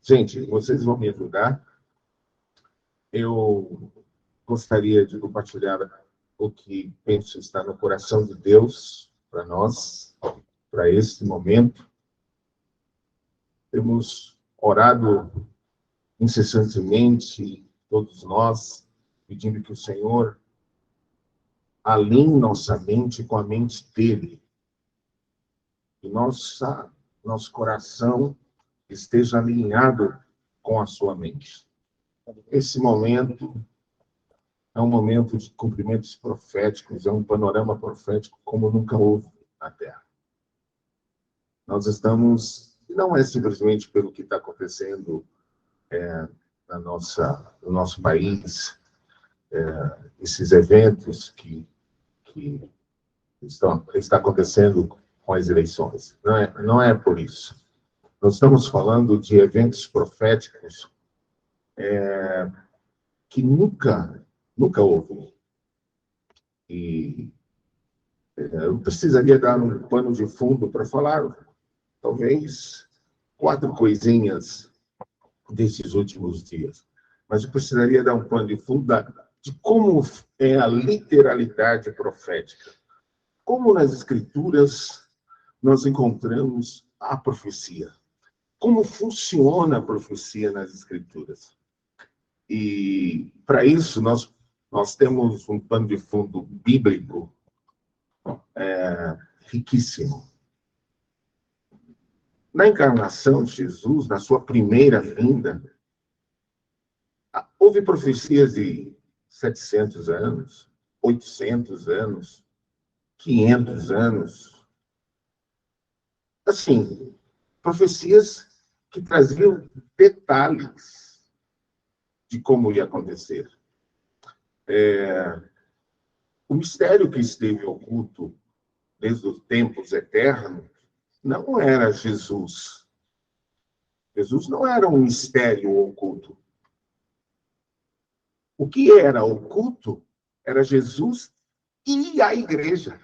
Gente, vocês vão me ajudar. Eu gostaria de compartilhar o que penso estar no coração de Deus para nós, para este momento. Temos orado incessantemente, todos nós, pedindo que o Senhor alinhe nossa mente com a mente dele. E nosso coração esteja alinhado com a sua mente. Esse momento é um momento de cumprimentos proféticos, é um panorama profético como nunca houve na Terra. Nós estamos, não é simplesmente pelo que está acontecendo no nosso país, esses eventos que está acontecendo com as eleições. Não é por isso. Nós estamos falando de eventos proféticos que nunca houve. E eu precisaria dar um pano de fundo para falar, talvez, 4 coisinhas desses últimos dias. Mas eu precisaria dar um pano de fundo de como é a literalidade profética. Como nas Escrituras nós encontramos a profecia. Como funciona a profecia nas Escrituras. E, para isso, nós temos um pano de fundo bíblico riquíssimo. Na encarnação de Jesus, na sua primeira vinda, houve profecias de 700 anos, 800 anos, 500 anos. Assim, profecias que traziam detalhes de como ia acontecer. O mistério que esteve oculto desde os tempos eternos não era Jesus. Jesus não era um mistério oculto. O que era oculto era Jesus e a igreja.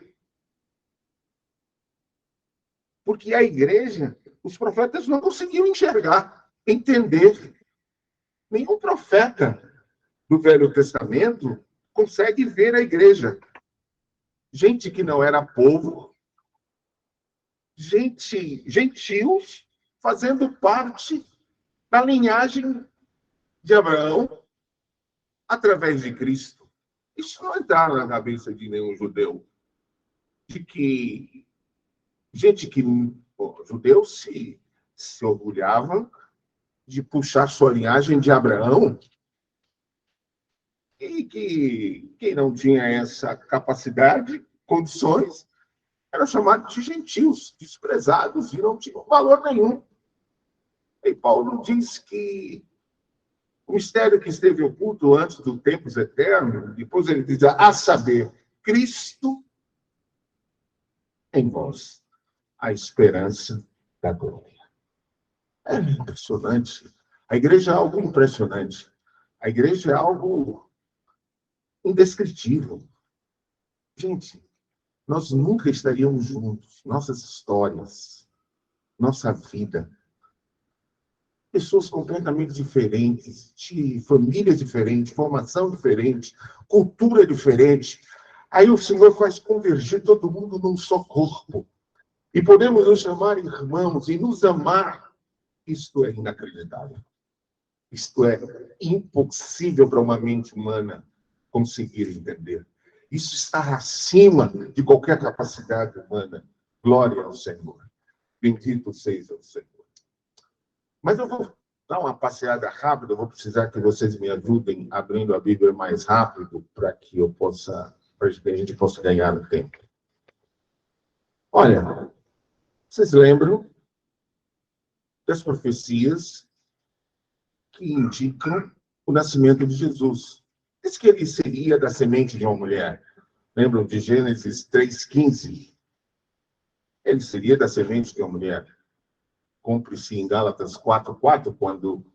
Porque a igreja, os profetas não conseguiam enxergar, entender. Nenhum profeta do Velho Testamento consegue ver a igreja. Gente que não era povo, gentios fazendo parte da linhagem de Abraão através de Cristo. Isso não entra na cabeça de nenhum judeu. De que judeus se orgulhavam de puxar sua linhagem de Abraão, e que quem não tinha essa capacidade, condições, era chamado de gentios, desprezados, e não tinham valor nenhum. E Paulo diz que o mistério que esteve oculto antes dos tempos eternos, depois ele diz, a saber, Cristo em vós, a esperança da glória. É impressionante. A igreja é algo impressionante. A igreja é algo indescritível. Gente, nós nunca estaríamos juntos. Nossas histórias, nossa vida. Pessoas completamente diferentes, de famílias diferentes, formação diferente, cultura diferente. Aí o Senhor faz convergir todo mundo num só corpo. E podemos nos chamar irmãos e nos amar. Isto é inacreditável. Isto é impossível para uma mente humana conseguir entender. Isso está acima de qualquer capacidade humana. Glória ao Senhor. Bendito seja o Senhor. Mas eu vou dar uma passeada rápida, eu vou precisar que vocês me ajudem abrindo a Bíblia mais rápido para que a gente possa ganhar no tempo. Olha, vocês lembram das profecias que indicam o nascimento de Jesus? Diz que ele seria da semente de uma mulher. Lembram de Gênesis 3,15? Ele seria da semente de uma mulher. Cumpre-se em Gálatas 4,4, quando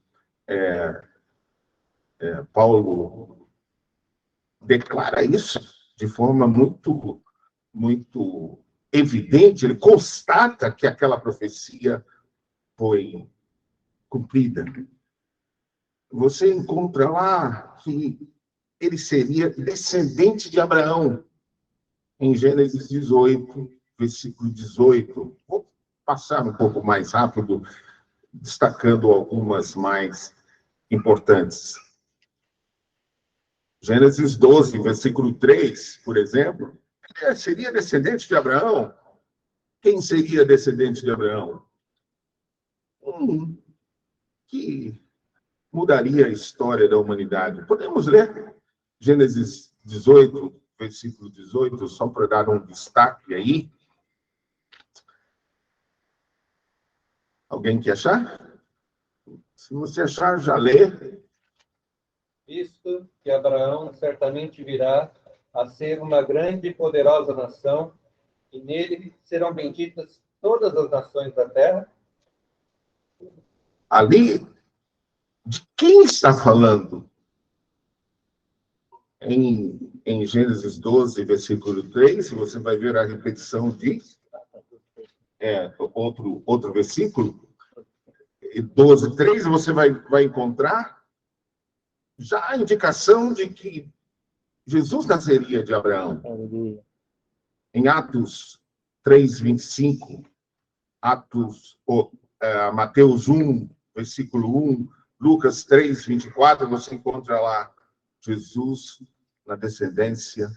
Paulo declara isso de forma muito, muito evidente. Ele constata que aquela profecia foi cumprida. Você encontra lá que ele seria descendente de Abraão, em Gênesis 18, versículo 18. Vou passar um pouco mais rápido, destacando algumas mais importantes. Gênesis 12, versículo 3, por exemplo, seria descendente de Abraão. Quem seria descendente de Abraão? Que mudaria a história da humanidade. Podemos ler Gênesis 18, versículo 18, só para dar um destaque aí. Alguém quer achar? Se você achar, já lê. Visto que Abraão certamente virá a ser uma grande e poderosa nação, e nele serão benditas todas as nações da terra. Ali, de quem está falando? Em Gênesis 12, versículo 3, você vai ver a repetição de outro versículo. 12, 3, você vai encontrar já a indicação de que Jesus nasceria de Abraão. Em Atos 3, 25, Mateus 1, versículo 1, Lucas 3, 24, você encontra lá Jesus na descendência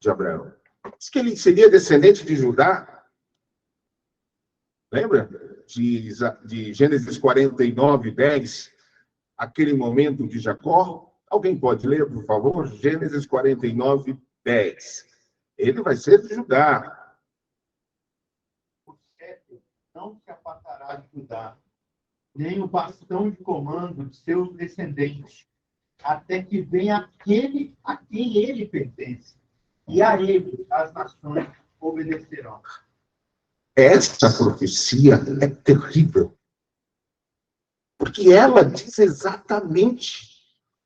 de Abraão. Diz que ele seria descendente de Judá. Lembra? De Gênesis 49, 10, aquele momento de Jacó. Alguém pode ler, por favor? Gênesis 49, 10. Ele vai ser de Judá. O cetro não se apartará de Judá, nem o bastão de comando de seus descendentes, até que venha aquele a quem ele pertence, e a ele as nações obedecerão. Esta profecia é terrível, porque ela diz exatamente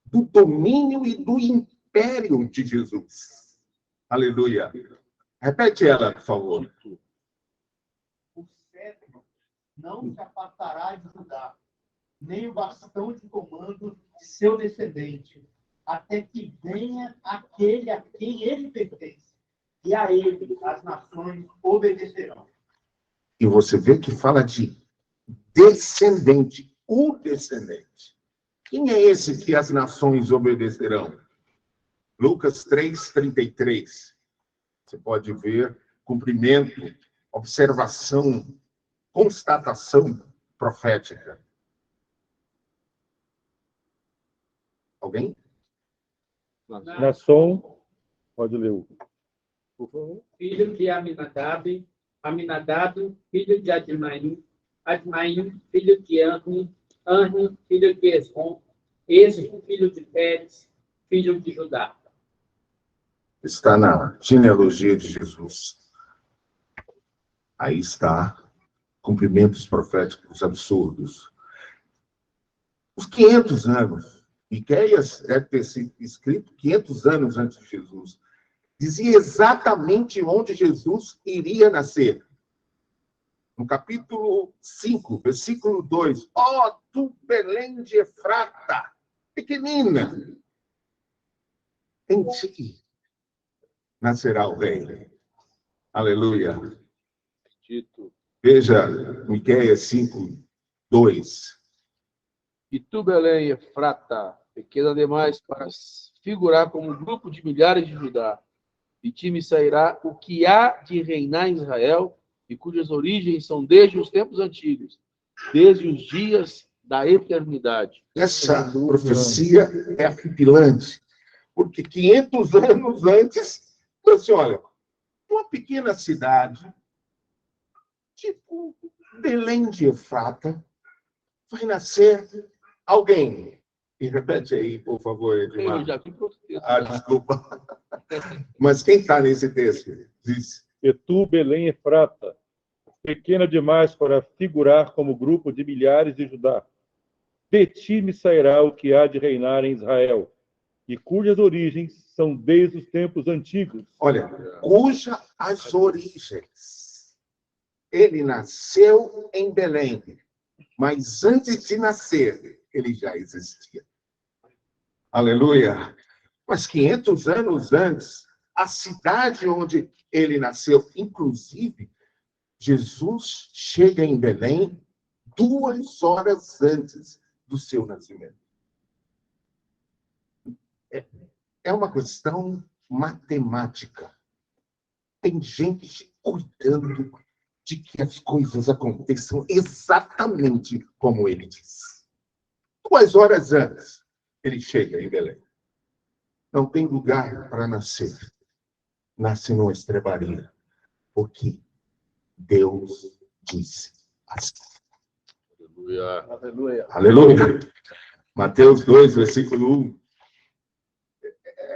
do domínio e do império de Jesus. Aleluia. Repete ela, por favor. O cetro não se apartará de Judá, nem o bastão de comando de seu descendente, até que venha aquele a quem ele pertence, e a ele as nações obedecerão. E você vê que fala de descendente, o descendente. Quem é esse que as nações obedecerão? Lucas 3, 33. Você pode ver cumprimento, observação, constatação profética. Alguém? Nação, pode ler. Por favor. Filho de Aminadab, Aminadab, filho de Admaim, Admaim, filho de Anri, Anri, filho de Esrom, Esrom, filho de Pérez, filho de Judá. Está na genealogia de Jesus. Aí está cumprimentos proféticos absurdos. Os 500 anos. Miqueias deve ter sido escrito 500 anos antes de Jesus. Dizia exatamente onde Jesus iria nascer. No capítulo 5, versículo 2. Ó, tu Belém de Efrata, pequenina, em ti nascerá o rei. Aleluia. Dito. Veja, Miqueias 5, 2. E tu, Belém, Efrata, pequena demais para figurar como um grupo de milhares de Judá. De ti me sairá o que há de reinar em Israel, e cujas origens são desde os tempos antigos, desde os dias da eternidade. Essa profecia é arrepilante, porque 500 anos antes, assim, olha, uma pequena cidade, tipo Belém de Efrata, vai nascer alguém. E repete aí, por favor, Edmar. Eu já fui profeta. Ah, desculpa. Mas quem está nesse texto? Diz. E tu, Belém Efrata, pequena demais para figurar como grupo de milhares de Judá. De ti me sairá o que há de reinar em Israel, e cujas origens são desde os tempos antigos. Olha, cuja as origens. Ele nasceu em Belém, Mas antes de nascer, ele já existia. Aleluia! Mas 500 anos antes, a cidade onde ele nasceu, inclusive, Jesus chega em Belém 2 horas antes do seu nascimento. É uma questão matemática. Tem gente cuidando de que as coisas aconteçam exatamente como ele diz. 2 horas antes, ele chega em Belém. Não tem lugar para nascer. Nasce numa estrebaria. Porque Deus disse assim. Aleluia. Aleluia. Aleluia. Mateus 2, versículo 1.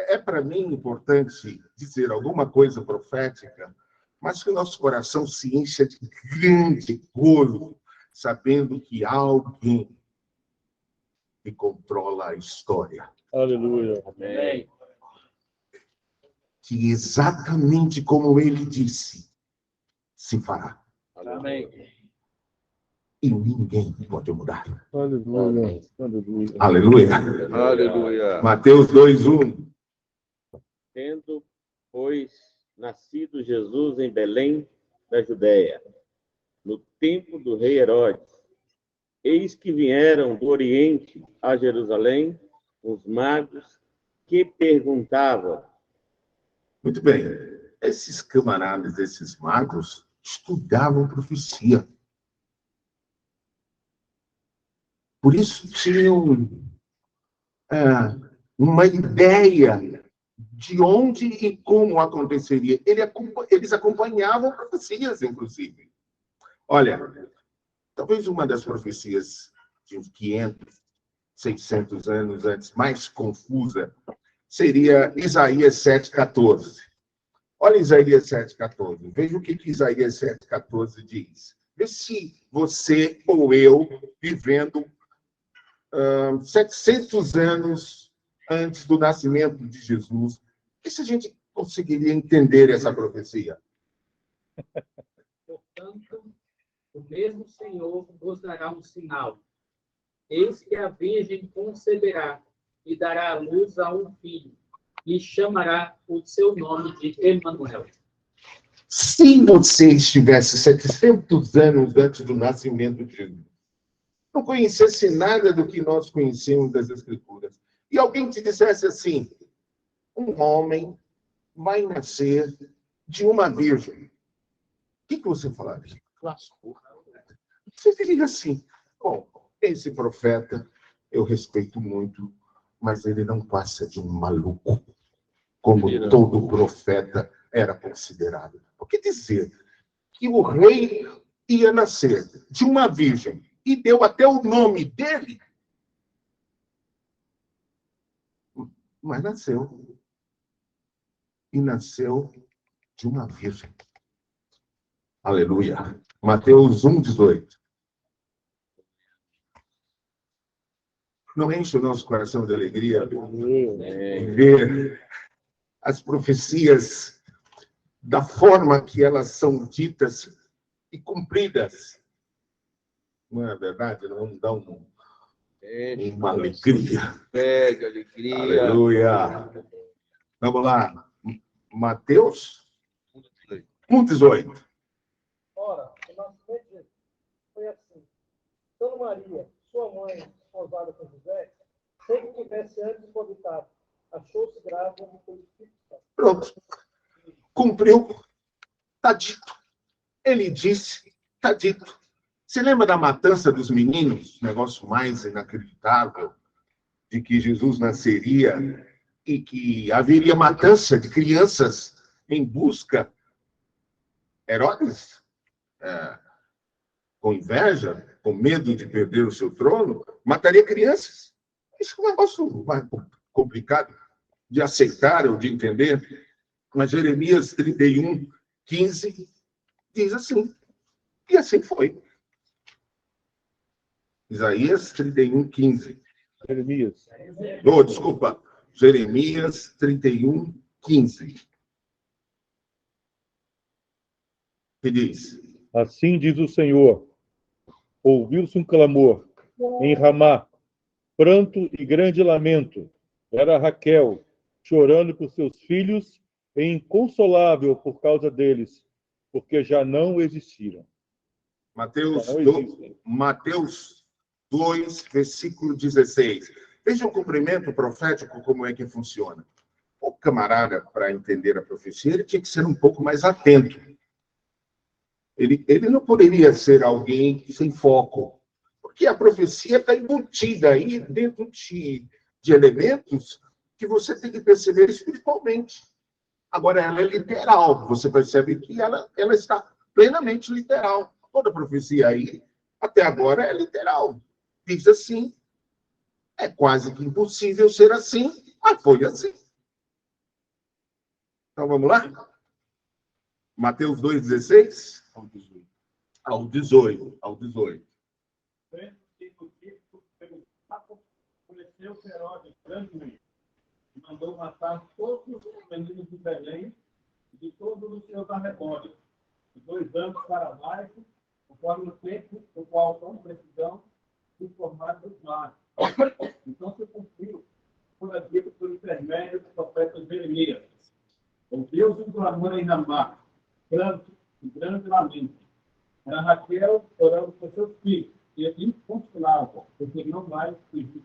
É para mim importante dizer alguma coisa profética, mas que o nosso coração se encha de grande gozo, sabendo que há alguém que controla a história. Aleluia. Amém. Que exatamente como ele disse, se fará. Amém. E ninguém pode mudar. Aleluia. Aleluia. Aleluia. Aleluia. Mateus 2:1. Tendo, pois, nascido Jesus em Belém da Judéia, no tempo do rei Herodes, eis que vieram do Oriente a Jerusalém os magos que perguntavam. Muito bem. Esses camaradas, esses magos, estudavam profecia. Por isso tinham uma ideia de onde e como aconteceria. Eles acompanhavam profecias, inclusive. Olha, talvez uma das profecias de uns 500, 600 anos antes, mais confusa, seria Isaías 7,14. Olha Isaías 7,14. Veja o que Isaías 7,14 diz. Vê se você ou eu, vivendo 700 anos antes do nascimento de Jesus, e se a gente conseguiria entender essa profecia? Portanto, o mesmo Senhor vos dará um sinal. Eis que a Virgem conceberá e dará à luz a um filho, e chamará o seu nome de Emanuel. Se você estivesse 700 anos antes do nascimento de Jesus, não conhecesse nada do que nós conhecemos das Escrituras, e alguém te dissesse assim, um homem vai nascer de uma virgem, o que você falaria? Lascou. Você diria assim, bom, esse profeta eu respeito muito, mas ele não passa de um maluco, como todo profeta era considerado. Por que dizer que o rei ia nascer de uma virgem e deu até o nome dele? Mas nasceu. E nasceu de uma virgem. Aleluia. Mateus 1,18. Não enche o nosso coração de alegria ver as profecias da forma que elas são ditas e cumpridas. Não é verdade? Não dá uma alegria. Pega alegria. Aleluia. Vamos lá. Mateus 1,18. Ora, o nascimento de Jesus foi assim. Dona Maria, sua mãe, esposada com José, sem que tivesse antes coabitado, achou-se grávida do Espírito Santo. Pronto. Cumpriu. Está dito. Ele disse, está dito. Você lembra da matança dos meninos? Negócio mais inacreditável de que Jesus nasceria e que haveria matança de crianças em busca. Herodes, com inveja, com medo de perder o seu trono, mataria crianças. Isso é um negócio mais complicado de aceitar ou de entender. Mas Jeremias 31:15 diz assim. E assim foi. Isaías 31:15. Jeremias. Desculpa. Jeremias 31:15. Que diz? Assim diz o Senhor: ouviu-se um clamor em Ramá, pranto e grande lamento. Era Raquel, chorando por seus filhos e inconsolável por causa deles, porque já não existiram. Mateus 2, versículo 16. Veja o cumprimento profético, como é que funciona. O camarada, para entender a profecia, ele tinha que ser um pouco mais atento. Ele não poderia ser alguém sem foco, porque a profecia está embutida aí dentro de elementos que você tem que perceber espiritualmente. Agora, ela é literal. Você percebe que ela está plenamente literal. Toda profecia aí, até agora, é literal. Diz assim. É quase que impossível ser assim, mas foi assim. Então, vamos lá? Mateus 2,16 ao 18. Conheceu Herodes grandemente e mandou matar todos os meninos de Belém e de todos os seus arredores, de 2 anos para baixo, conforme o tempo do qual são precisão do formato dos mares. Então se cumpriu, por dito por intermédio do profeta Jeremias. Ouviu-se um clamor em Ramá, pranto e grande lamento. Era Raquel orando por seus filhos, e ele inconsolável, porque não mais fugir.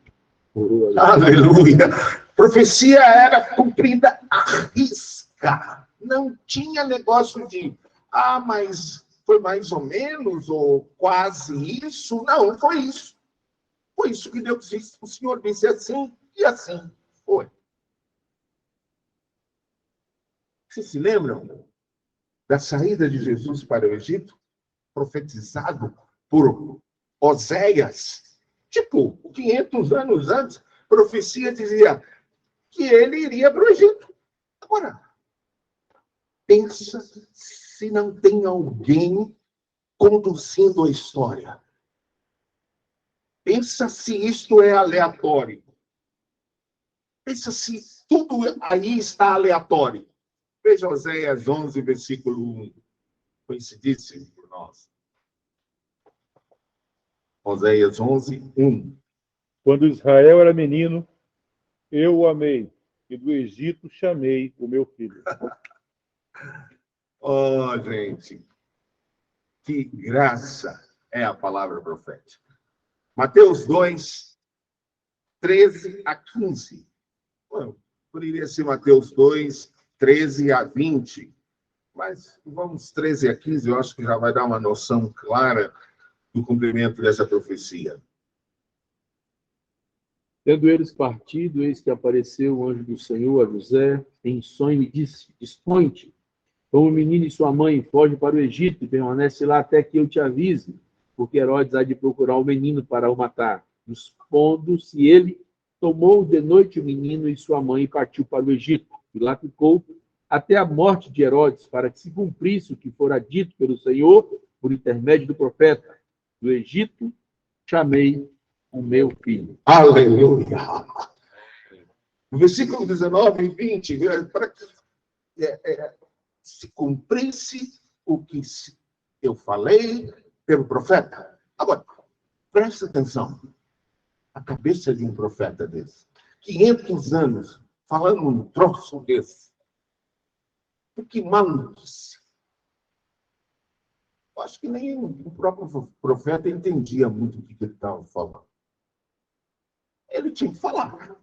Aleluia! Profecia era cumprida à risca. Não tinha negócio de, mas foi mais ou menos, ou quase isso. Não, foi isso. Foi isso que Deus disse. O Senhor disse assim e assim. Foi. Vocês se lembram da saída de Jesus para o Egito? Profetizado por Oséias. Tipo, 500 anos antes, profecia dizia que ele iria para o Egito. Agora, pensa se não tem alguém conduzindo a história. Pensa se isto é aleatório. Pensa se tudo aí está aleatório. Veja Oséias 11, versículo 1. Coincidíssimo por nós. Oséias 11, 1. Quando Israel era menino, eu o amei, e do Egito chamei o meu filho. Oh, gente, que graça é a palavra profética. Mateus 2, 13 a 15. Bom, poderia ser Mateus 2, 13 a 20, mas vamos 13 a 15, eu acho que já vai dar uma noção clara do cumprimento dessa profecia. Tendo eles partido, eis que apareceu o anjo do Senhor a José em sonho e disse: Dispõe-te, toma o menino e sua mãe, foge para o Egito e permanece lá até que eu te avise, porque Herodes há de procurar o menino para o matar. Dispondo-se ele, tomou de noite o menino e sua mãe e partiu para o Egito. E lá ficou até a morte de Herodes, para que se cumprisse o que fora dito pelo Senhor por intermédio do profeta: do Egito chamei o meu filho. Aleluia! No versículo 19 e 20, para que se cumprisse o que eu falei pelo profeta. Agora, presta atenção. A cabeça de um profeta desse. 500 anos falando um troço desse. Que maluquice. Eu acho que nem o próprio profeta entendia muito o que ele estava falando. Ele tinha que falar.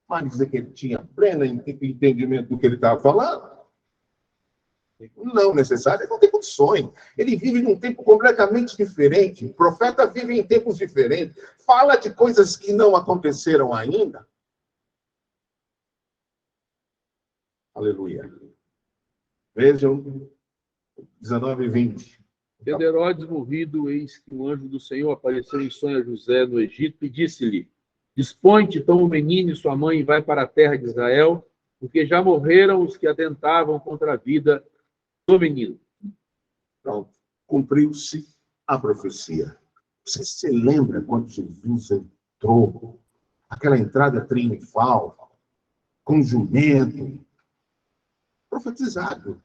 Mas dizer que ele tinha pleno entendimento do que ele estava falando, não necessário, ele não tem condições. Ele vive num tempo completamente diferente. O profeta vive em tempos diferentes. Fala de coisas que não aconteceram ainda. Aleluia. Vejam, 19 e 20. Tendo Herodes morrido, eis que o anjo do Senhor apareceu em sonho a José no Egito e disse-lhe: Dispõe-te, toma o menino e sua mãe e vai para a terra de Israel, porque já morreram os que atentavam contra a vida do menino. Pronto, cumpriu-se a profecia. Você se lembra quando Jesus entrou, aquela entrada triunfal, com jumento, profetizado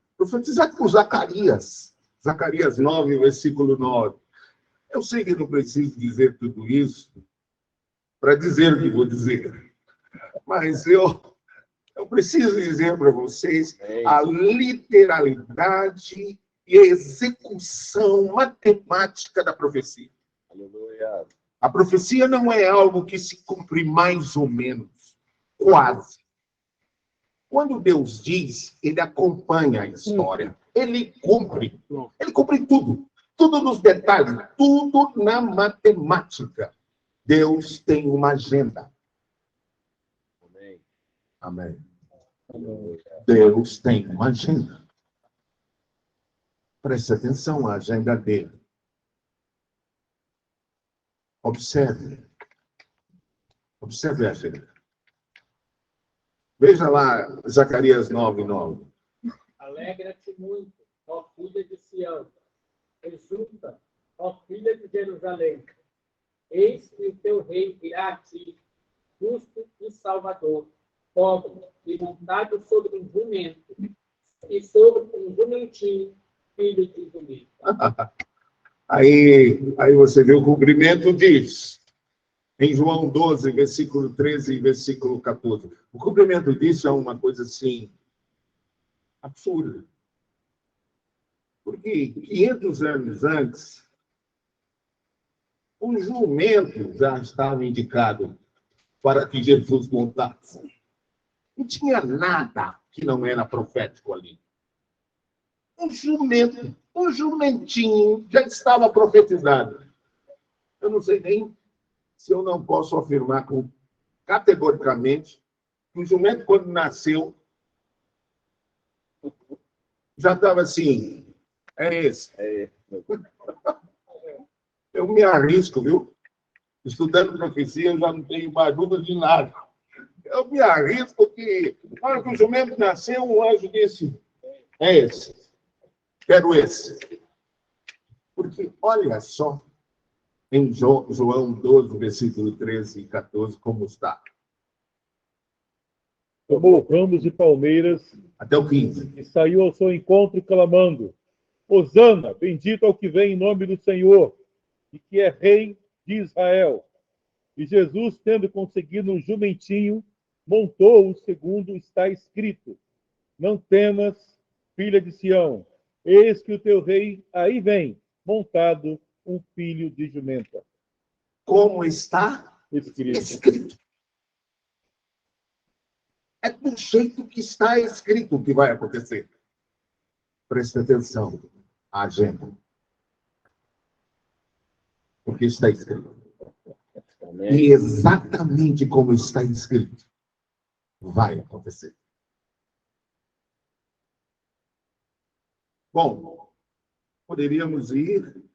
por Zacarias. Zacarias 9, versículo 9. Eu sei que não preciso dizer tudo isso para dizer o que vou dizer, mas eu preciso dizer para vocês a literalidade e a execução matemática da profecia. Aleluia. A profecia não é algo que se cumpre mais ou menos, quase. Quando Deus diz, ele acompanha a história. Ele cumpre tudo. Tudo nos detalhes, tudo na matemática. Deus tem uma agenda. Amém. Amém. Deus tem uma agenda. Preste atenção à agenda dele. Observe. Observe a agenda. Veja lá Zacarias 9:9. Alegra-te muito, ó filha de Sião. Exulta, ó filha de Jerusalém. Eis que o teu rei virá a ti, justo e salvador, pobre e montado sobre um jumento, e sobre um jumentinho, filho de jumento. Aí você vê o cumprimento disso. Em João 12, versículo 13 e versículo 14. O cumprimento disso é uma coisa assim, absurda. Porque 500 anos antes, o jumento já estava indicado para que Jesus montasse. Não tinha nada que não era profético ali. Um jumento, um jumentinho já estava profetizado. Eu não sei nem se eu não posso afirmar categoricamente que o jumento, quando nasceu, já estava assim, é esse. Eu me arrisco, viu? Estudando profecia, eu já não tenho mais dúvida de nada. Eu me arrisco que, na hora que o jumento nasceu, um anjo disse, é esse. Quero esse. Porque, olha só, em João 12, versículo 13 e 14, como está. Tomou ramos de palmeiras Até o 15. e saiu ao seu encontro clamando: Hosana, bendito ao que vem em nome do Senhor, e que é rei de Israel. E Jesus, tendo conseguido um jumentinho, montou-o segundo está escrito: Não temas, filha de Sião, eis que o teu rei aí vem, montado um filho de jumenta. Como está Escrito. escrito. É do jeito que está escrito o que vai acontecer. Preste atenção à agenda. Porque está escrito. Amém. E exatamente como está escrito, vai acontecer. Bom, poderíamos ir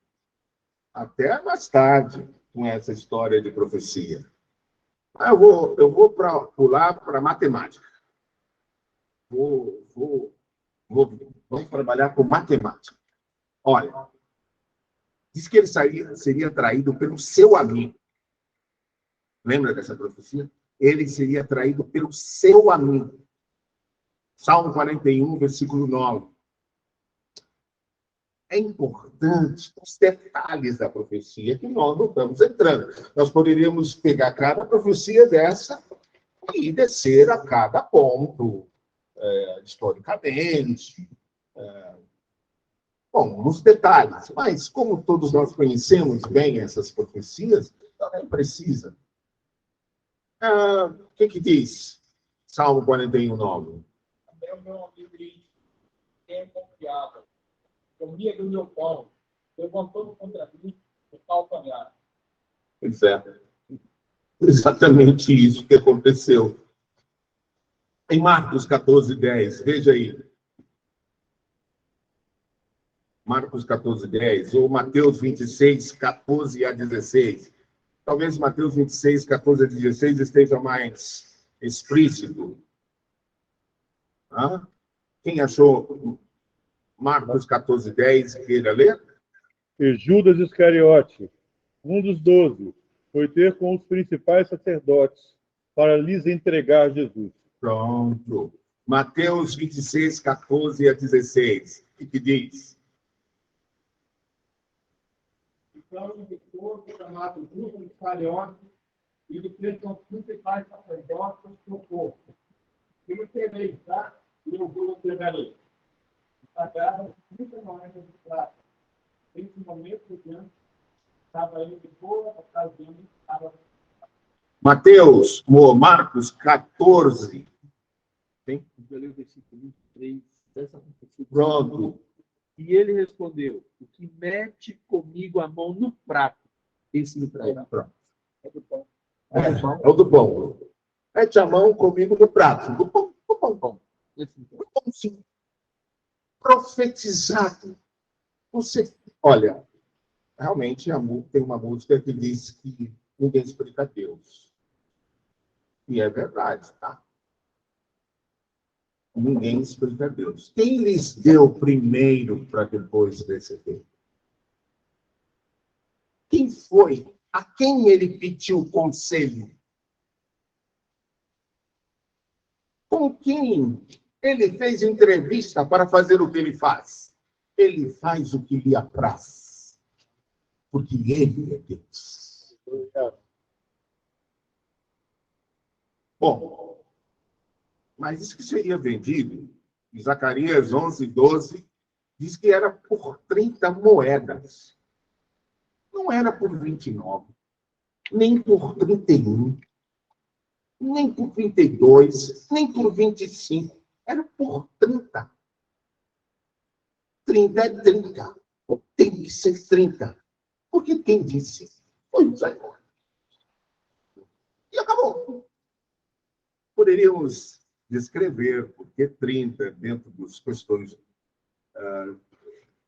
até mais tarde com essa história de profecia. Eu vou pular para matemática. Vamos trabalhar com matemática. Olha, diz que ele seria traído pelo seu amigo. Lembra dessa profecia? Ele seria traído pelo seu amigo. Salmo 41, versículo 9. É importante os detalhes da profecia que nós não estamos entrando. Nós poderíamos pegar cada profecia dessa e descer a cada ponto, historicamente, bom, nos detalhes. Mas, como todos nós conhecemos bem essas profecias, também precisa. O que diz Salmo 41, 9? Também o meu amigo diz, quem confiava, comia do meu pão, levantou contra mim o calcanhar. Pois é. Exatamente isso que aconteceu. Em Marcos 14, 10, veja aí. Marcos 14, 10, ou Mateus 26, 14 a 16. Talvez Mateus 26, 14 a 16 esteja mais explícito. Quem achou Marcos 14, 10, queira ler? E Judas Iscariote, um dos 12, foi ter com os principais sacerdotes para lhes entregar Jesus. Pronto. Mateus 26, 14 a 16. O que diz? Então, de corpo chamado Judas Iscariote, e de que são os principais sacerdotes do corpo. E me terei, tá? E eu vou entregarei. Pagaram 30 moedas de prata. Nesse momento, diante, estava indo de boa ocasião, estava Marcos 14. Tem? Eu li o versículo 23. Pronto. E ele respondeu: o que mete comigo a mão no prato, esse me trairá. É o do pão. Mete a mão comigo no prato. Do pão. Esse me trairá. Do pão, sim. Profetizado. Você, olha, realmente tem uma música que diz que ninguém explica Deus. E é verdade, tá? Ninguém explica Deus. Quem lhes deu primeiro para depois receber? Quem foi? A quem ele pediu conselho? Com quem ele fez entrevista para fazer o que ele faz? Ele faz o que lhe apraz. Porque ele é Deus. Bom, mas isso que seria vendido, em Zacarias 11, 12, diz que era por 30 moedas. Não era por 29, nem por 31, nem por 22, nem por 25. Era por 30. 30 é 30. Tem que ser 30. Porque quem disse foi o Senhor. E acabou. Poderíamos descrever porque 30 dentro das questões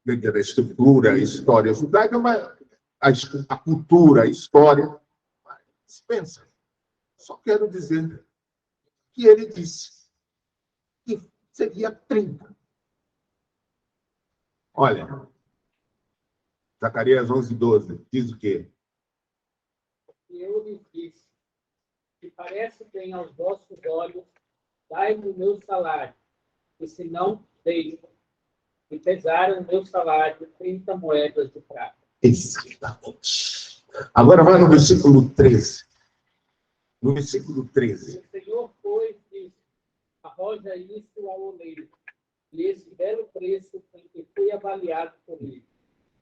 dentro da estrutura, a história judaica, mas a cultura, a história. Mas pensa, só quero dizer que ele disse que seria 30. Olha, Zacarias 11, 12, diz o quê? E eu lhes disse: se parece bem aos vossos olhos, dai-me o meu salário, e se não, deixo. E pesaram o meu salário 30 moedas de prata. Exatamente. Agora vai no versículo 13. No versículo 13. O Senhor, pois, disse: arroja isso ao oleiro, e esse belo preço em que fui avaliado por ele.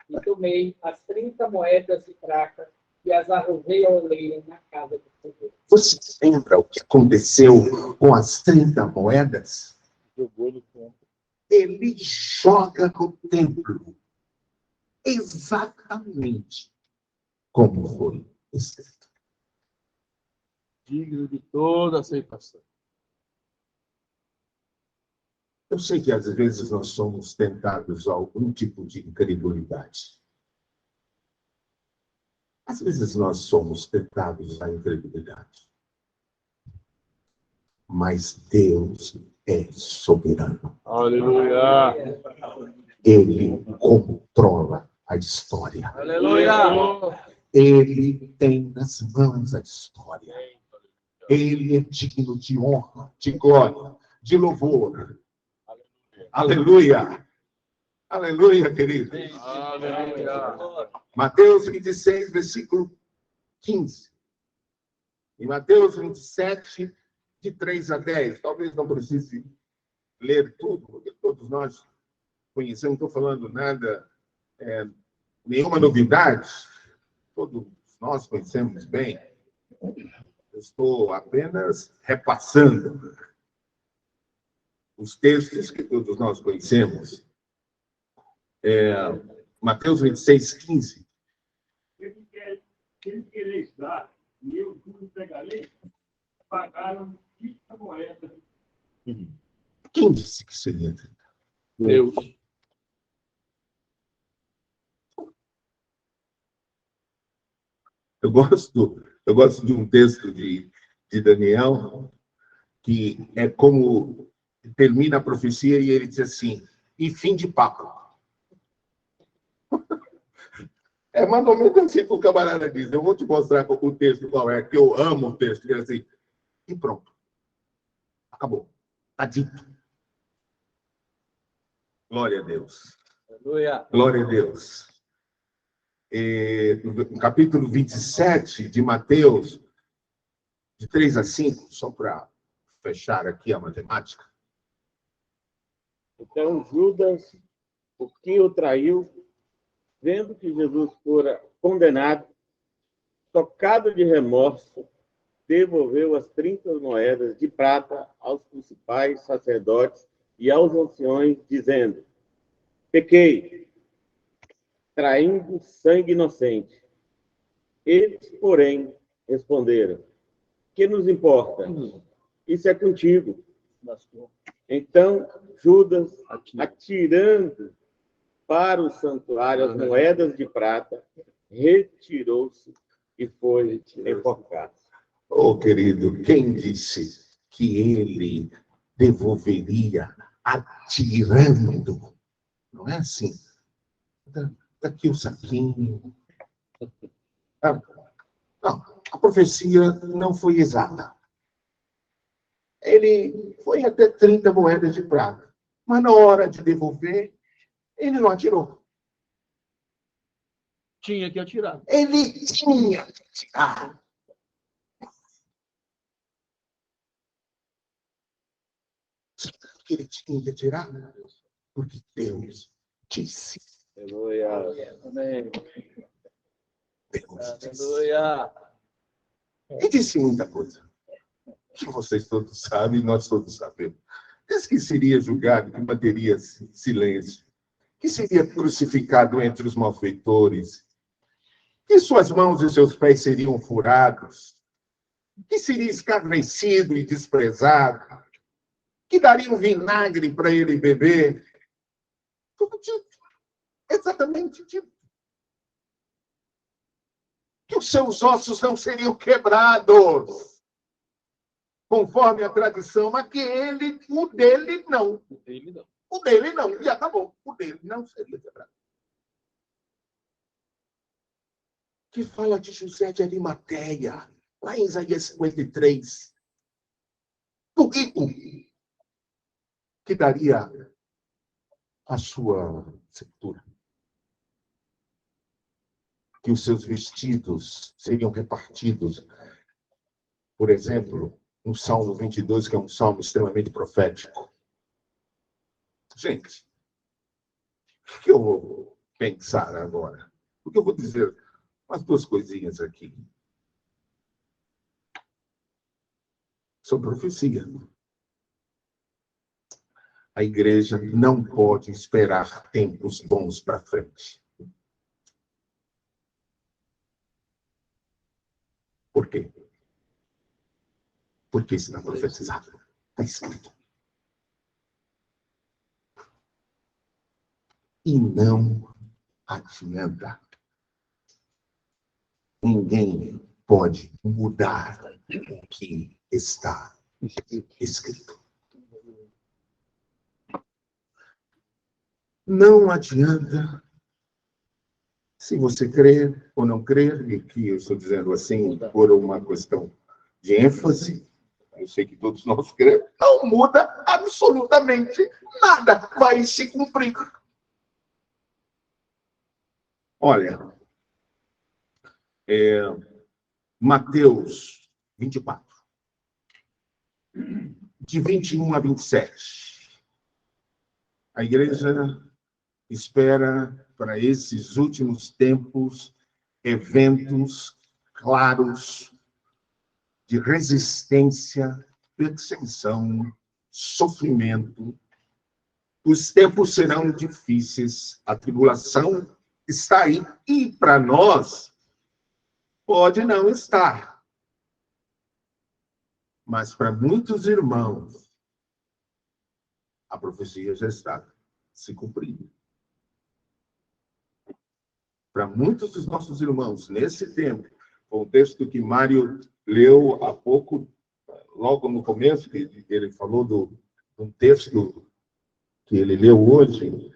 E tomei as 30 moedas de prata e as arrojei ao oleiro na casa do Senhor. Você lembra o que aconteceu com as 30 moedas? Jogou no campo. Ele joga no templo. Exatamente como foi escrito. Digno de toda aceitação. Eu sei que às vezes nós somos tentados a algum tipo de incredulidade. Às vezes nós somos tentados à incredulidade. Mas Deus é soberano. Aleluia. Ele controla a história. Aleluia. Ele tem nas mãos a história. Ele é digno de honra, de glória, de louvor. Aleluia. Aleluia, querido. Aleluia. Mateus 26, versículo 15. E Mateus 27, de 3 a 10. Talvez não precise ler tudo, porque todos nós conhecemos, não estou falando nada, nenhuma novidade. Todos nós conhecemos bem. Eu estou apenas repassando os textos que todos nós conhecemos. Mateus 26, 15. Ele quereis dar, e eu tudo pegarei, pagaram 30 moedas. Quem disse que seria? Deus. Eu gosto de um texto de Daniel, que é como termina a profecia e ele diz assim, e fim de papo. É mais ou menos assim que o camarada diz. Eu vou te mostrar o texto qual é, que eu amo o texto. Ele diz assim, e pronto. Acabou. Está dito. Glória a Deus. Aleluia. Glória a Deus. no capítulo 27 de Mateus, de 3 a 5, só para fechar aqui a matemática. Então, Judas, o que o traiu, vendo que Jesus fora condenado, tocado de remorso, devolveu as 30 moedas de prata aos principais sacerdotes e aos anciões, dizendo: pequei, traindo sangue inocente. Eles, porém, responderam: que nos importa? Isso é contigo. Então, Judas, atirando para o santuário as moedas de prata, retirou-se e foi enforcado. Oh, querido, quem disse que ele devolveria atirando? Não é assim. Daqui o saquinho. Não, a profecia não foi exata. Ele foi até 30 moedas de prata. Mas na hora de devolver, ele não atirou. Tinha que atirar. Ele tinha que atirar. Que ele tinha que atirar? Porque Deus disse. Aleluia. Amém. Deus disse. Aleluia. E disse muita coisa. Que vocês todos sabem, nós todos sabemos. Diz que seria julgado, que manteria silêncio, que seria crucificado entre os malfeitores, que suas mãos e seus pés seriam furados, que seria escarnecido e desprezado, que daria um vinagre para ele beber. Tudo dito. Exatamente dito. Que os seus ossos não seriam quebrados, conforme a tradição, mas que o dele não. O dele não, e acabou. O dele não seria quebrado. Que fala de José de Arimateia, lá em Isaías 53. Do rico, que daria a sua sepultura. Que os seus vestidos seriam repartidos. Por exemplo, no Salmo 22, que é um salmo extremamente profético. Gente, o que eu vou pensar agora? O que eu vou dizer? Umas duas coisinhas aqui. Sobre profecia. A igreja não pode esperar tempos bons para frente. Por quê? Porque está profetizado. Está escrito. E não adianta. Ninguém pode mudar o que está escrito. Não adianta, se você crer ou não crer, e que eu estou dizendo assim por uma questão de ênfase, eu sei que todos nós cremos, não muda absolutamente nada, vai se cumprir. Olha, Mateus 24, de 21 a 27. A igreja espera para esses últimos tempos eventos claros de resistência, perseguição, sofrimento. Os tempos serão difíceis, a tribulação está aí, e para nós pode não estar. Mas para muitos irmãos, a profecia já está se cumprindo. Para muitos dos nossos irmãos, nesse tempo, o texto que Mário leu há pouco, logo no começo, ele falou de um texto que ele leu hoje,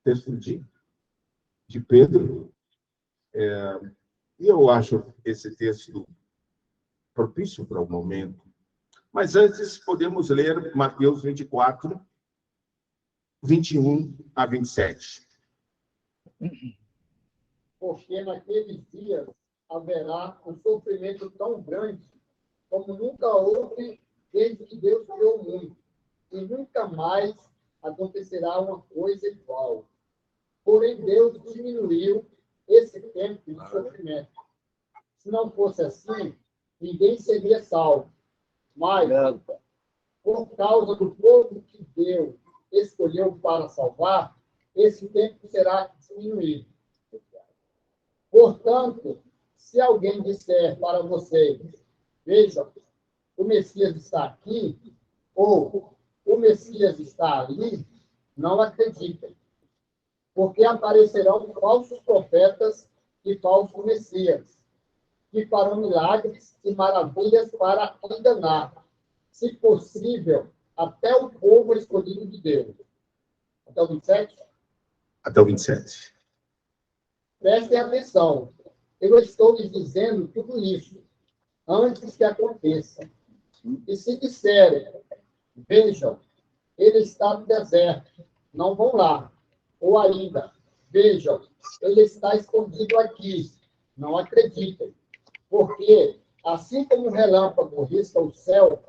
texto de Pedro. E eu acho esse texto propício para o momento. Mas antes, podemos ler Mateus 24, 21 a 27. porque naqueles dias haverá um sofrimento tão grande como nunca houve desde que Deus criou o mundo, e nunca mais acontecerá uma coisa igual. Porém, Deus diminuiu esse tempo de sofrimento. Se não fosse assim, ninguém seria salvo. Mas, por causa do povo que Deus escolheu para salvar, esse tempo será diminuído. Portanto, se alguém disser para vocês, veja, o Messias está aqui, ou o Messias está ali, não acreditem, porque aparecerão falsos profetas e falsos Messias, que farão milagres e maravilhas para enganar, se possível, até o povo escolhido de Deus. Até o 27? Até o 27. Prestem atenção. Eu estou lhes dizendo tudo isso antes que aconteça. E se disserem, vejam, ele está no deserto, não vão lá. Ou ainda, vejam, ele está escondido aqui, não acreditem. Porque, assim como o relâmpago risca o céu,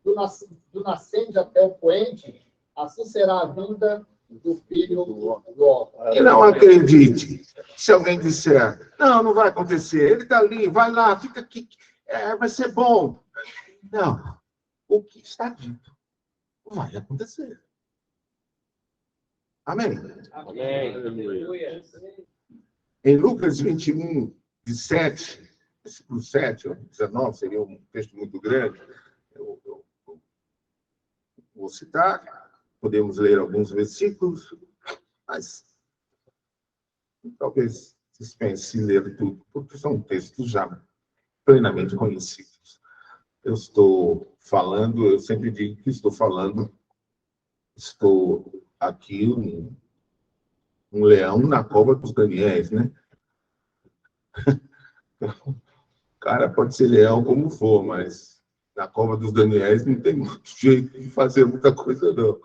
do nascente até o poente, assim será a vinda do Filho do Homem. E não acredite. Se alguém disser, não, não vai acontecer, ele está ali, vai lá, fica aqui, vai ser bom. Não. O que está dito vai acontecer. Amém. Amém. Em Lucas 21, de 7, versículo 7 ou 19, seria um texto muito grande, eu vou citar, podemos ler alguns versículos, mas talvez dispense ler tudo, porque são textos já plenamente conhecidos. Eu estou falando, eu sempre digo que estou falando, estou aqui um leão na cova dos Daniéis, né? O cara pode ser leão como for, mas na cova dos Daniéis não tem muito jeito de fazer muita coisa, não.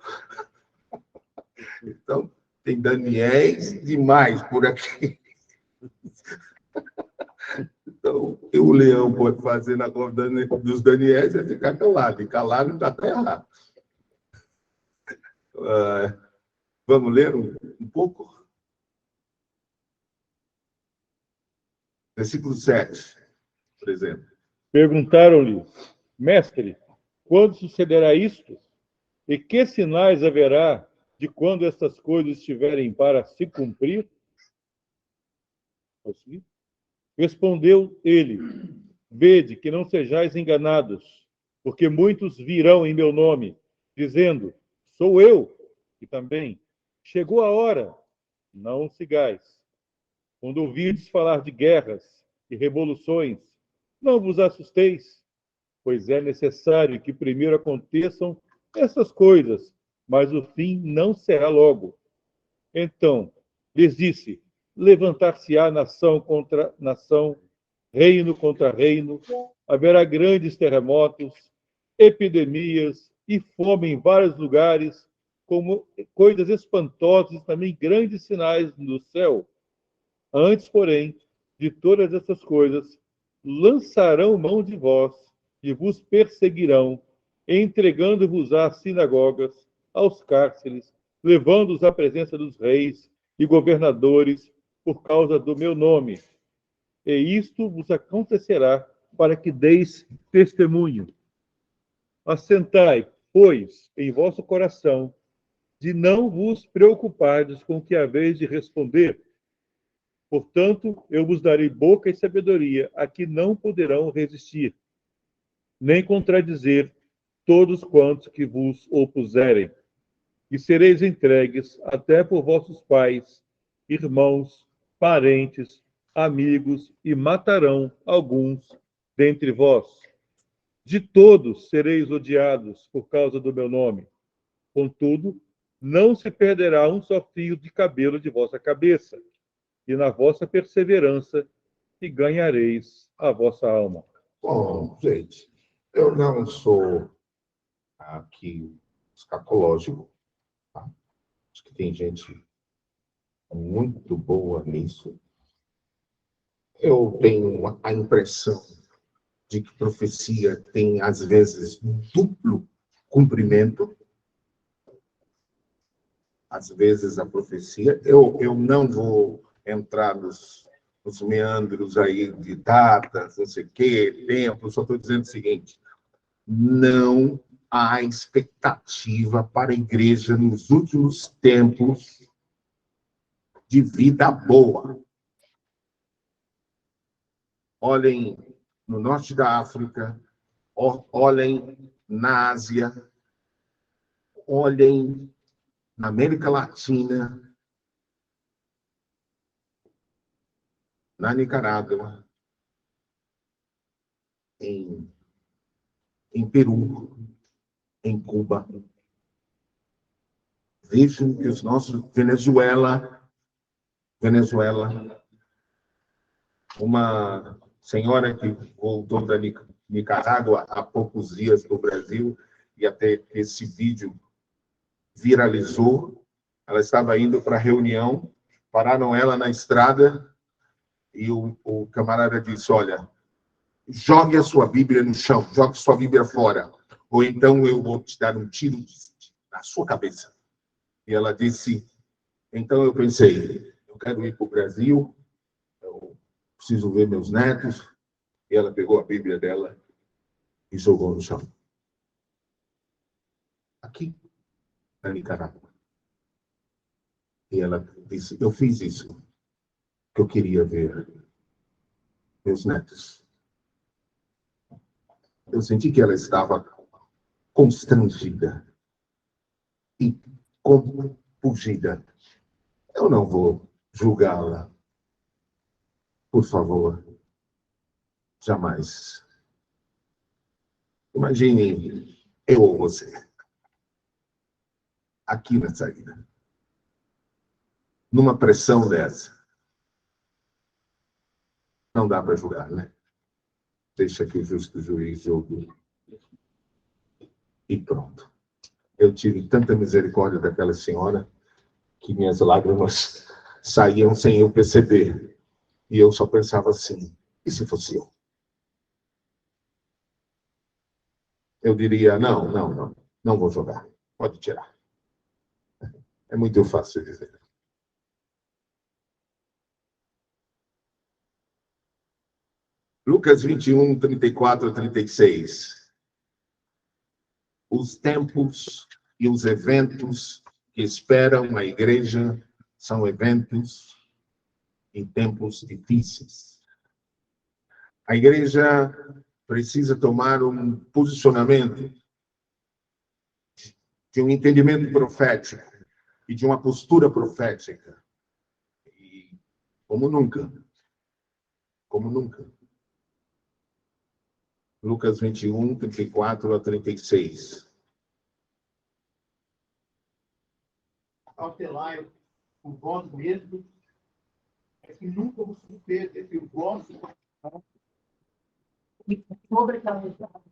Então, tem Daniéis demais por aqui. Então, o que o leão pode fazer na cova dos Daniéis é ficar calado. E calado não está errado. Vamos ler um pouco? Versículo 7, por exemplo. Perguntaram-lhe, mestre, quando sucederá isto? E que sinais haverá de quando estas coisas estiverem para se cumprir? Respondeu ele, vede que não sejais enganados, porque muitos virão em meu nome, dizendo, sou eu, e também, chegou a hora, não sigais. Quando ouvirdes falar de guerras e revoluções, não vos assusteis, pois é necessário que primeiro aconteçam essas coisas, mas o fim não será logo. Então, lhes disse, levantar-se-á nação contra nação, reino contra reino, haverá grandes terremotos, epidemias e fome em vários lugares, como coisas espantosas e também grandes sinais no céu. Antes, porém, de todas essas coisas, lançarão mão de vós e vos perseguirão, entregando-vos às sinagogas, aos cárceres, levando-os à presença dos reis e governadores por causa do meu nome. E isto vos acontecerá para que deis testemunho. Assentai, pois, em vosso coração, de não vos preocupardes com o que haveis de responder. Portanto, eu vos darei boca e sabedoria, a que não poderão resistir, nem contradizer todos quantos que vos opuserem. E sereis entregues até por vossos pais, irmãos, parentes, amigos, e matarão alguns dentre vós. De todos sereis odiados por causa do meu nome. Contudo, não se perderá um só fio de cabelo de vossa cabeça, e na vossa perseverança e ganhareis a vossa alma. Bom, gente, eu não sou aqui escatológico, tá? Acho que tem gente muito boa nisso, Eu tenho a impressão de que profecia tem, às vezes, duplo cumprimento. Às vezes, a profecia... Eu não vou entrar nos meandros aí de datas, não sei o quê, tempo, só estou dizendo o seguinte: não há expectativa para a igreja nos últimos tempos de vida boa. Olhem no norte da África, olhem na Ásia, olhem na América Latina, na Nicarágua, em Peru, em Cuba. Vejam que os nossos... Venezuela, uma senhora que voltou da Nicarágua há poucos dias do Brasil, e até esse vídeo viralizou. Ela estava indo para a reunião, pararam ela na estrada, e o camarada disse: olha, jogue a sua Bíblia no chão, jogue sua Bíblia fora, ou então eu vou te dar um tiro na sua cabeça. E ela disse... Então eu pensei, eu quero ir para o Brasil, eu preciso ver meus netos. E ela pegou a Bíblia dela e jogou no chão. Aqui, na Nicarágua. E ela disse: eu fiz isso porque eu queria ver meus netos. Eu senti que ela estava constrangida e compungida. Eu não vou julgá-la. Por favor, jamais. Imagine eu ou você, aqui na saída, numa pressão dessa. Não dá para julgar, né? Deixa que o justo juiz julgue. E pronto. Eu tive tanta misericórdia daquela senhora que minhas lágrimas saíam sem eu perceber. E eu só pensava assim: e se fosse eu? Eu diria: não vou jogar. Pode tirar. É muito fácil dizer. Lucas 21, 34 a 36. Os tempos e os eventos que esperam a igreja são eventos em tempos difíceis. A igreja precisa tomar um posicionamento de um entendimento profético e de uma postura profética. E como nunca. Lucas 21, 34 a 36. Cautelai o vós mesmo, é que nunca vos suceda entre o vosso e sobrecarregado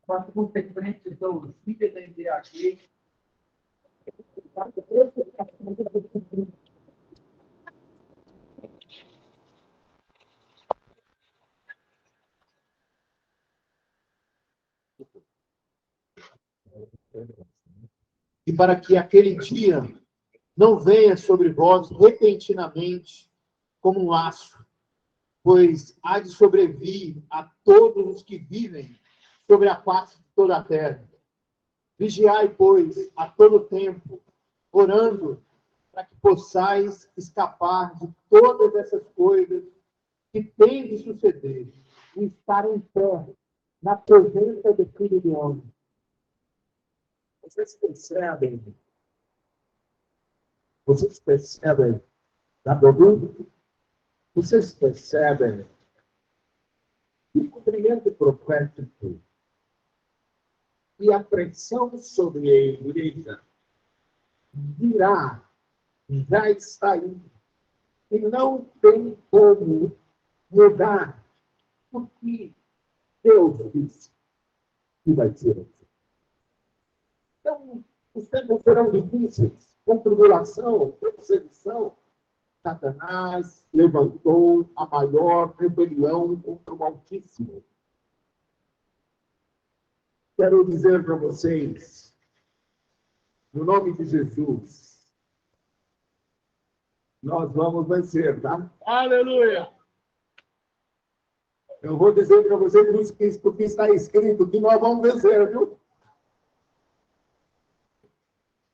com as consequências da orgia da embriaguez. E para que aquele dia não venha sobre vós repentinamente como um laço, pois há de sobrevir a todos os que vivem sobre a face de toda a terra. Vigiai, pois, a todo tempo, orando para que possais escapar de todas essas coisas que têm de suceder e estar em pé na presença do Filho do Homem. Vocês percebem? Tá ouvindo? Vocês percebem que o cumprimento profético e a pressão sobre a igreja virá, já está aí, e não tem como mudar, porque Deus disse que vai ser assim. Então, os tempos serão difíceis, com tribulação, perseguição, Satanás levantou a maior rebelião contra o Altíssimo. Quero dizer para vocês, no nome de Jesus, nós vamos vencer, tá? Aleluia! Eu vou dizer para vocês porque está escrito que nós vamos vencer, viu?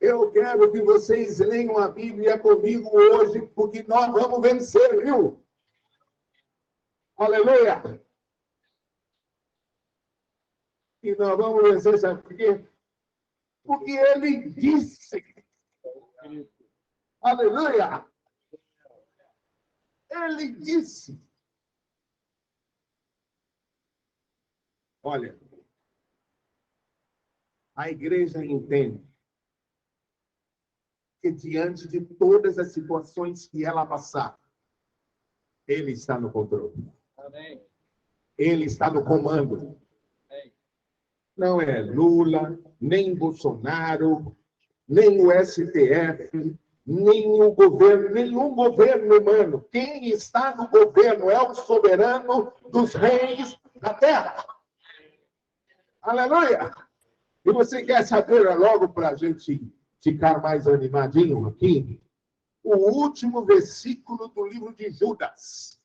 Eu quero que vocês leiam a Bíblia comigo hoje, porque nós vamos vencer, viu? Aleluia! E nós vamos vencer, sabe por quê? Porque ele disse. Aleluia! Ele disse. Olha, a igreja entende que diante de todas as situações que ela passar, ele está no controle. Amém. Ele está no comando. Amém. Não é Lula, nem Bolsonaro, nem o STF, nenhum governo humano. Quem está no governo é o soberano dos reis da terra. Aleluia! E você quer saber logo para a gente ficar mais animadinho aqui? O último versículo do livro de Judas.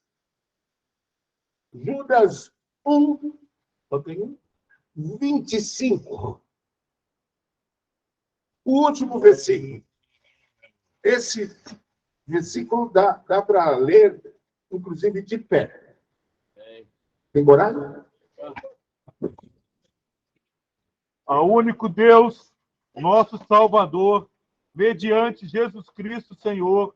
Judas 1, 25. O último versículo. Esse versículo dá para ler, inclusive, de pé. Tem coragem? Ao único Deus, nosso Salvador, mediante Jesus Cristo, Senhor,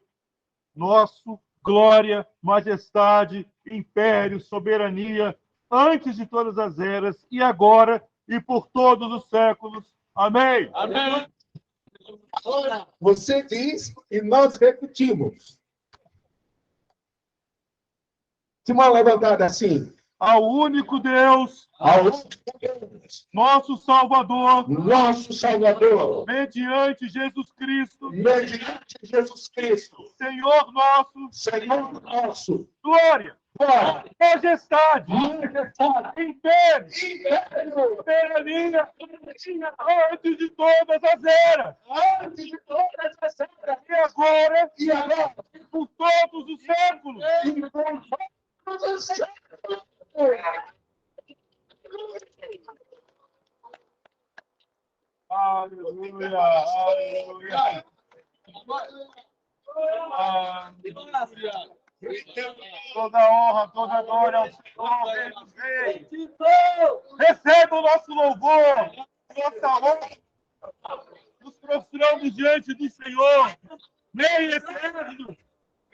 nosso, glória, majestade, império, soberania, antes de todas as eras, e agora e por todos os séculos. Amém. Amém! Você diz e nós repetimos. De uma levantada assim. Ao único Deus, Ao único Deus, nosso Salvador, nosso Salvador, mediante Jesus Cristo, mediante Jesus Cristo, Senhor nosso, Senhor nosso, glória, glória, majestade, império, soberania, antes de todas as eras, e agora, por todos os séculos. Aleluia, aleluia. Toda honra, toda glória ao Senhor, Rei dos Reis. Receba o nosso louvor, nossa honra. Nos prostramos diante do Senhor, Rei eterno.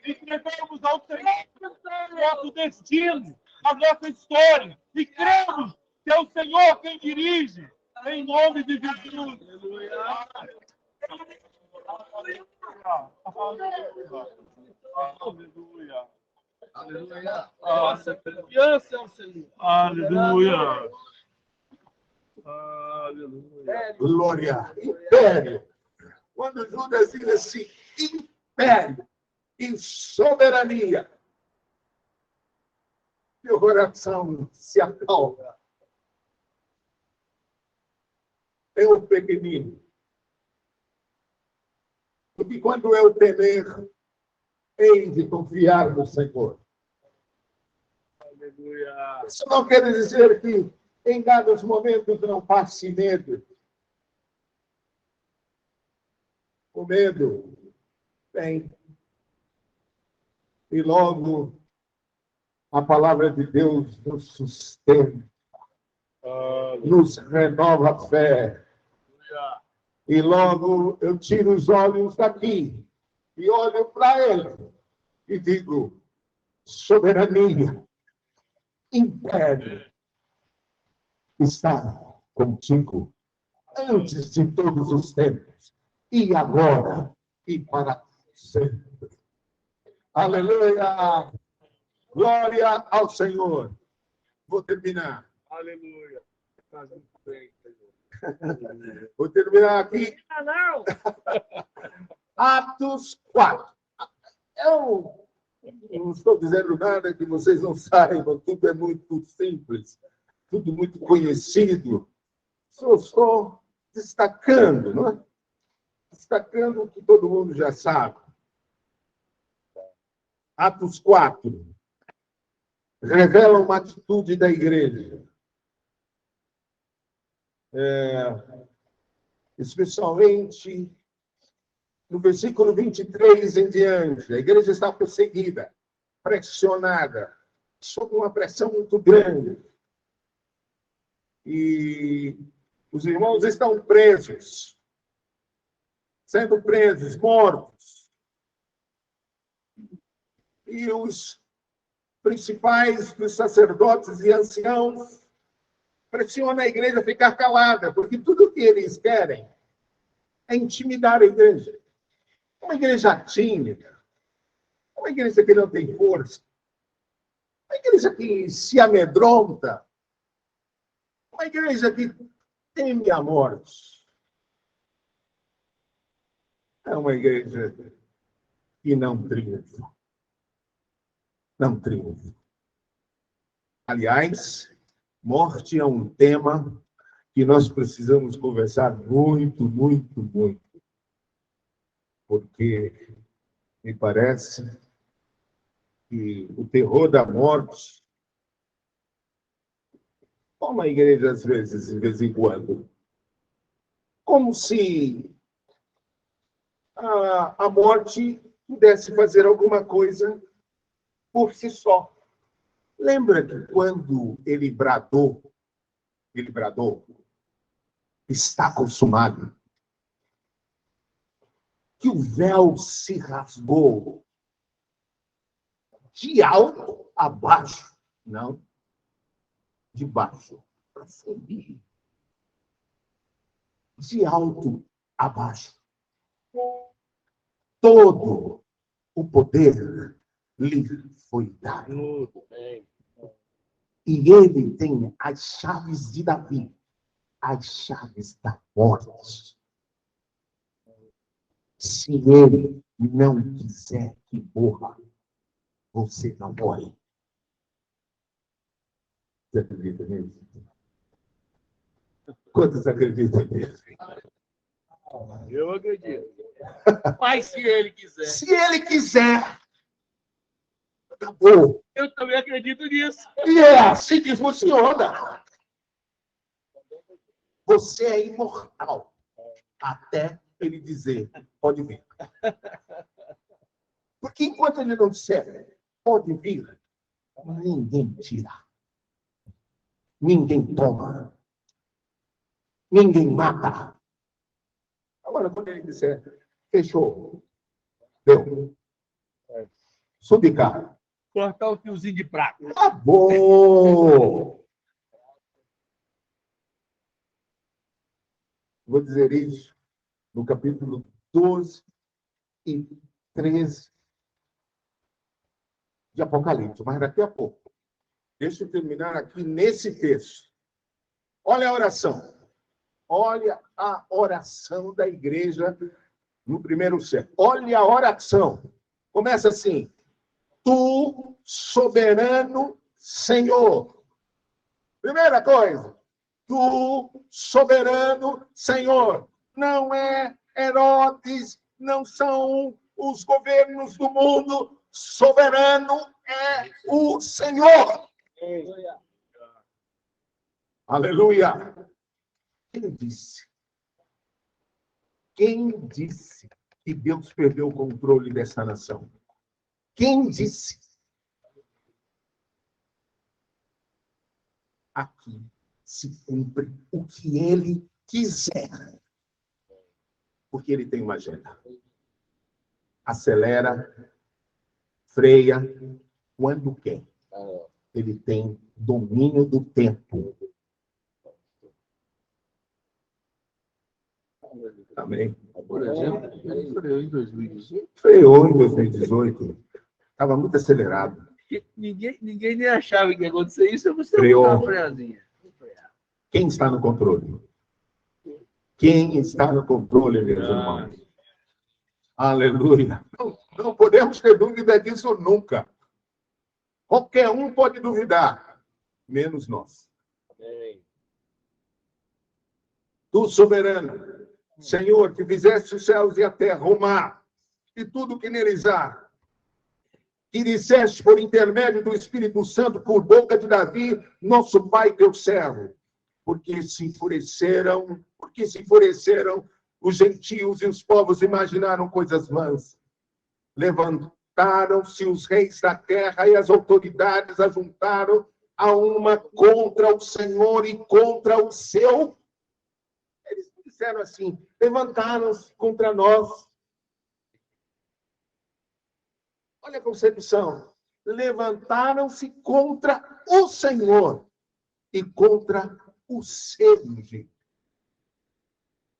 Entregamos ao Senhor nosso destino, a nossa história. E cremos que é o Senhor quem dirige, em nome de Jesus. Aleluia. Aleluia. Aleluia! Nossa confiança é o Senhor. Aleluia. Aleluia. glória, império. Quando Judas diz assim, império e soberania, meu coração se acalma. Eu pequenino. Porque quando eu temer, hei de confiar no Senhor. Aleluia. Isso não quer dizer que em dados momentos não passe medo. O medo vem. E logo a palavra de Deus nos sustenta, nos renova a fé. E logo eu tiro os olhos daqui e olho para ele e digo, soberania, império, está contigo antes de todos os tempos, e agora, e para sempre. Aleluia! Glória ao Senhor. Vou terminar. Aleluia. Faz muito bem, Senhor. Vou terminar aqui. Atos 4. Eu não estou dizendo nada que vocês não saibam, tudo é muito simples, tudo muito conhecido. Só estou destacando, não é? Destacando o que todo mundo já sabe. Atos 4 revela uma atitude da igreja. Especialmente no versículo 23 em diante. A igreja está perseguida, pressionada, sob uma pressão muito grande. E os irmãos estão presos, sendo presos, mortos. E os principais dos sacerdotes e anciãos pressionam a igreja a ficar calada, porque tudo o que eles querem é intimidar a igreja. Uma igreja tímida, uma igreja que não tem força, uma igreja que se amedronta, uma igreja que teme a morte. É uma igreja que não triunfa. Não triunfa. Aliás, morte é um tema que nós precisamos conversar muito, muito, muito. Porque me parece que o terror da morte toma a igreja às vezes, de vez em quando. Como se a morte pudesse fazer alguma coisa por si só. Lembra que quando ele bradou, está consumado, que o véu se rasgou de alto a baixo, não, de baixo para cima, de alto a baixo. Todo o poder lhe foi dado. E ele tem as chaves de Davi, as chaves da morte. Se ele não quiser que morra, você não morre. Você acredita nisso? Quantos acreditam nisso? Eu acredito. Mas se ele quiser. Se ele quiser, acabou. Eu também acredito nisso. E é assim que funciona. Você é imortal. Até ele dizer, pode vir. Porque enquanto ele não disser, pode vir, ninguém tira. Ninguém toma. Ninguém mata. Agora, quando ele disser, fechou, deu. Subi cá. Cortar o fiozinho de prata. Acabou! Vou dizer isso no capítulo 12 e 13 de Apocalipse, mas daqui a pouco. Deixa eu terminar aqui nesse texto. Olha a oração. Olha a oração da igreja no primeiro século. Olha a oração. Começa assim. Tu, soberano Senhor. Primeira coisa. Tu, soberano Senhor. Não é Herodes, não são os governos do mundo. Soberano é o Senhor. Aleluia. Quem disse? Quem disse que Deus perdeu o controle dessa nação? Quem disse? Aqui se cumpre o que ele quiser. Porque ele tem uma agenda. Acelera, freia, quando quer. Ele tem domínio do tempo. Amém. Por exemplo, ele freou em 2018. Freou em 2018. Estava muito acelerado. Ninguém nem achava que ia acontecer isso. Eu vou Freou. uma freazinha. Quem está no controle? Quem está no controle, meus irmãos? Aleluia. Não podemos ter dúvida disso nunca. Qualquer um pode duvidar, menos nós. Amém. Tu, soberano, Senhor, que fizeste os céus e a terra, o mar, e tudo que neles há, que disseste por intermédio do Espírito Santo, por boca de Davi, nosso pai, teu servo, porque se enfureceram os gentios e os povos imaginaram coisas vãs. Levantaram-se os reis da terra e as autoridades ajuntaram a uma contra o Senhor e contra o seu. Eles disseram assim, levantaram-se contra nós. Olha a concepção. Levantaram-se contra o Senhor e contra o seu ungido.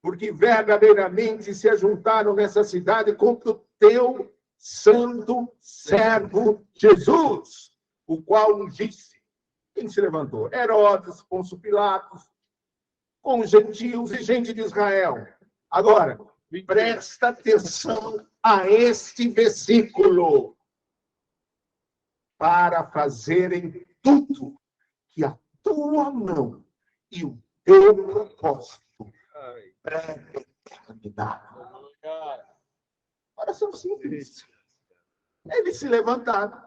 Porque verdadeiramente se ajuntaram nessa cidade contra o teu santo servo Jesus, o qual ungisse. Quem se levantou? Herodes, Pôncio Pilatos, com os gentios e gente de Israel. Agora, presta atenção a este versículo. Para fazerem tudo que a tua mão e o teu propósito pré-determinaram. Oração simples. Eles se levantaram.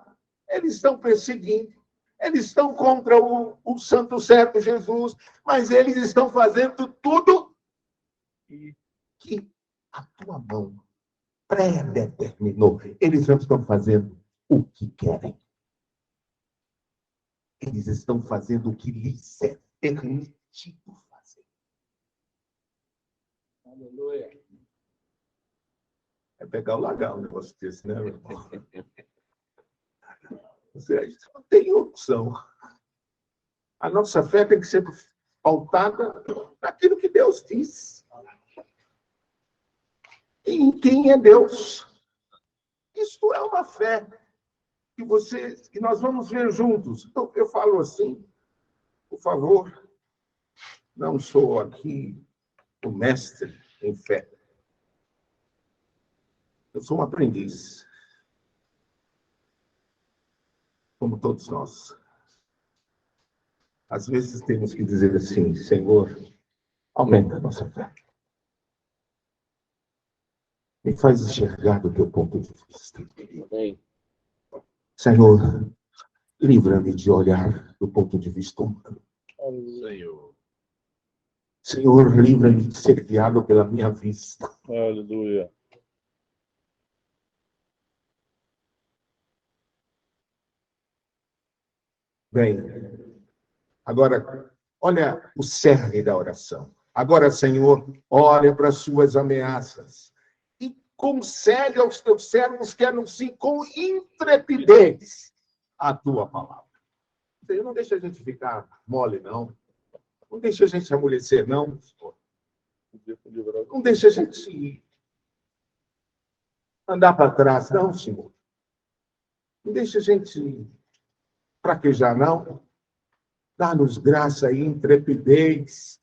Eles estão perseguindo. Eles estão contra o santo servo Jesus. Mas eles estão fazendo tudo que a tua mão pré-determinou. Eles não estão fazendo o que querem. Eles estão fazendo o que lhes é permitido fazer. Aleluia. É pegar o lagar um negócio desse, né, meu irmão? A gente não tem opção. A nossa fé tem que ser pautada naquilo que Deus diz. Em quem é Deus. Isso é uma fé que nós vamos ver juntos. Então, eu falo assim, por favor, não sou aqui o mestre em fé. Eu sou um aprendiz. Como todos nós. Às vezes temos que dizer assim, Senhor, aumenta a nossa fé. Me faz enxergar do teu ponto de vista. Amém. Senhor, livra-me de olhar do ponto de vista humano. Senhor. Senhor, livra-me de ser guiado pela minha vista. Aleluia. Bem, agora, olha o cerne da oração. Agora, Senhor, olha para as suas ameaças e concede aos teus servos que anunciem com intrepidez a tua palavra. Senhor, não deixa a gente ficar mole, não. Não deixa a gente amolecer, não. Não deixa a gente andar para trás, não, Senhor. Não deixa a gente fraquejar, não. Dá-nos graça e intrepidez.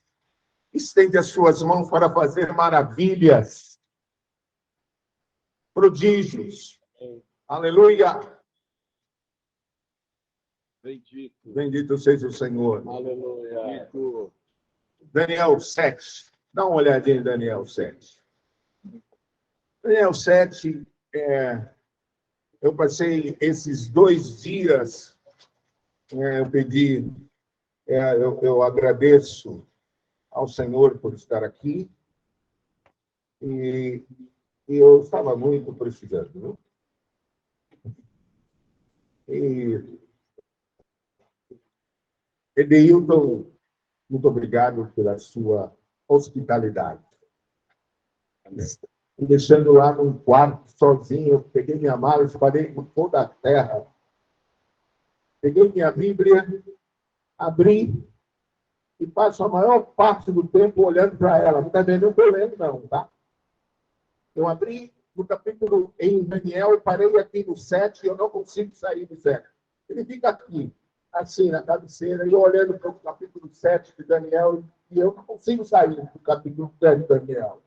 Estende as suas mãos para fazer maravilhas, prodígios. Aleluia. Bendito. Bendito seja o Senhor. Aleluia. Daniel 7. Dá uma olhadinha em Daniel 7. Daniel 7, eu passei esses 2 dias, eu pedi, eu agradeço ao Senhor por estar aqui, e eu estava muito precisando, viu? E Edeilton, muito obrigado pela sua hospitalidade. Me deixando lá num quarto sozinho, eu peguei minha mala, espalhei por toda a terra. Peguei minha Bíblia, abri e passo a maior parte do tempo olhando para ela. Não está vendo? Eu estou lendo, não, tá? Eu abri no capítulo em Daniel e parei aqui no 7 e eu não consigo sair do 7. Ele fica aqui, assim, na cabeceira, e eu olhando para o capítulo 7 de Daniel e eu não consigo sair do capítulo 7 de Daniel.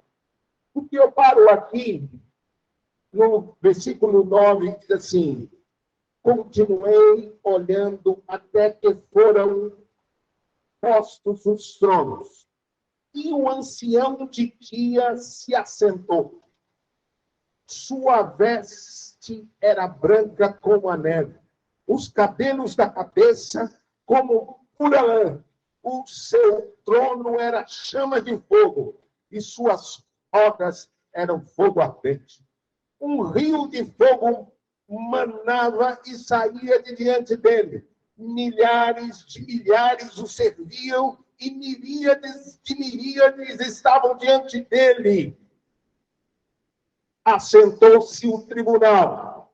Porque eu paro aqui no versículo 9, diz assim: continuei olhando até que foram postos os tronos, e o ancião de dias se assentou. Sua veste era branca como a neve, os cabelos da cabeça como pura lã. O seu trono era chama de fogo, e suas rodas eram fogo ardente. Um rio de fogo manava e saía de diante dele. Milhares de milhares o serviam, e miríades de miríades estavam diante dele. Assentou-se o tribunal,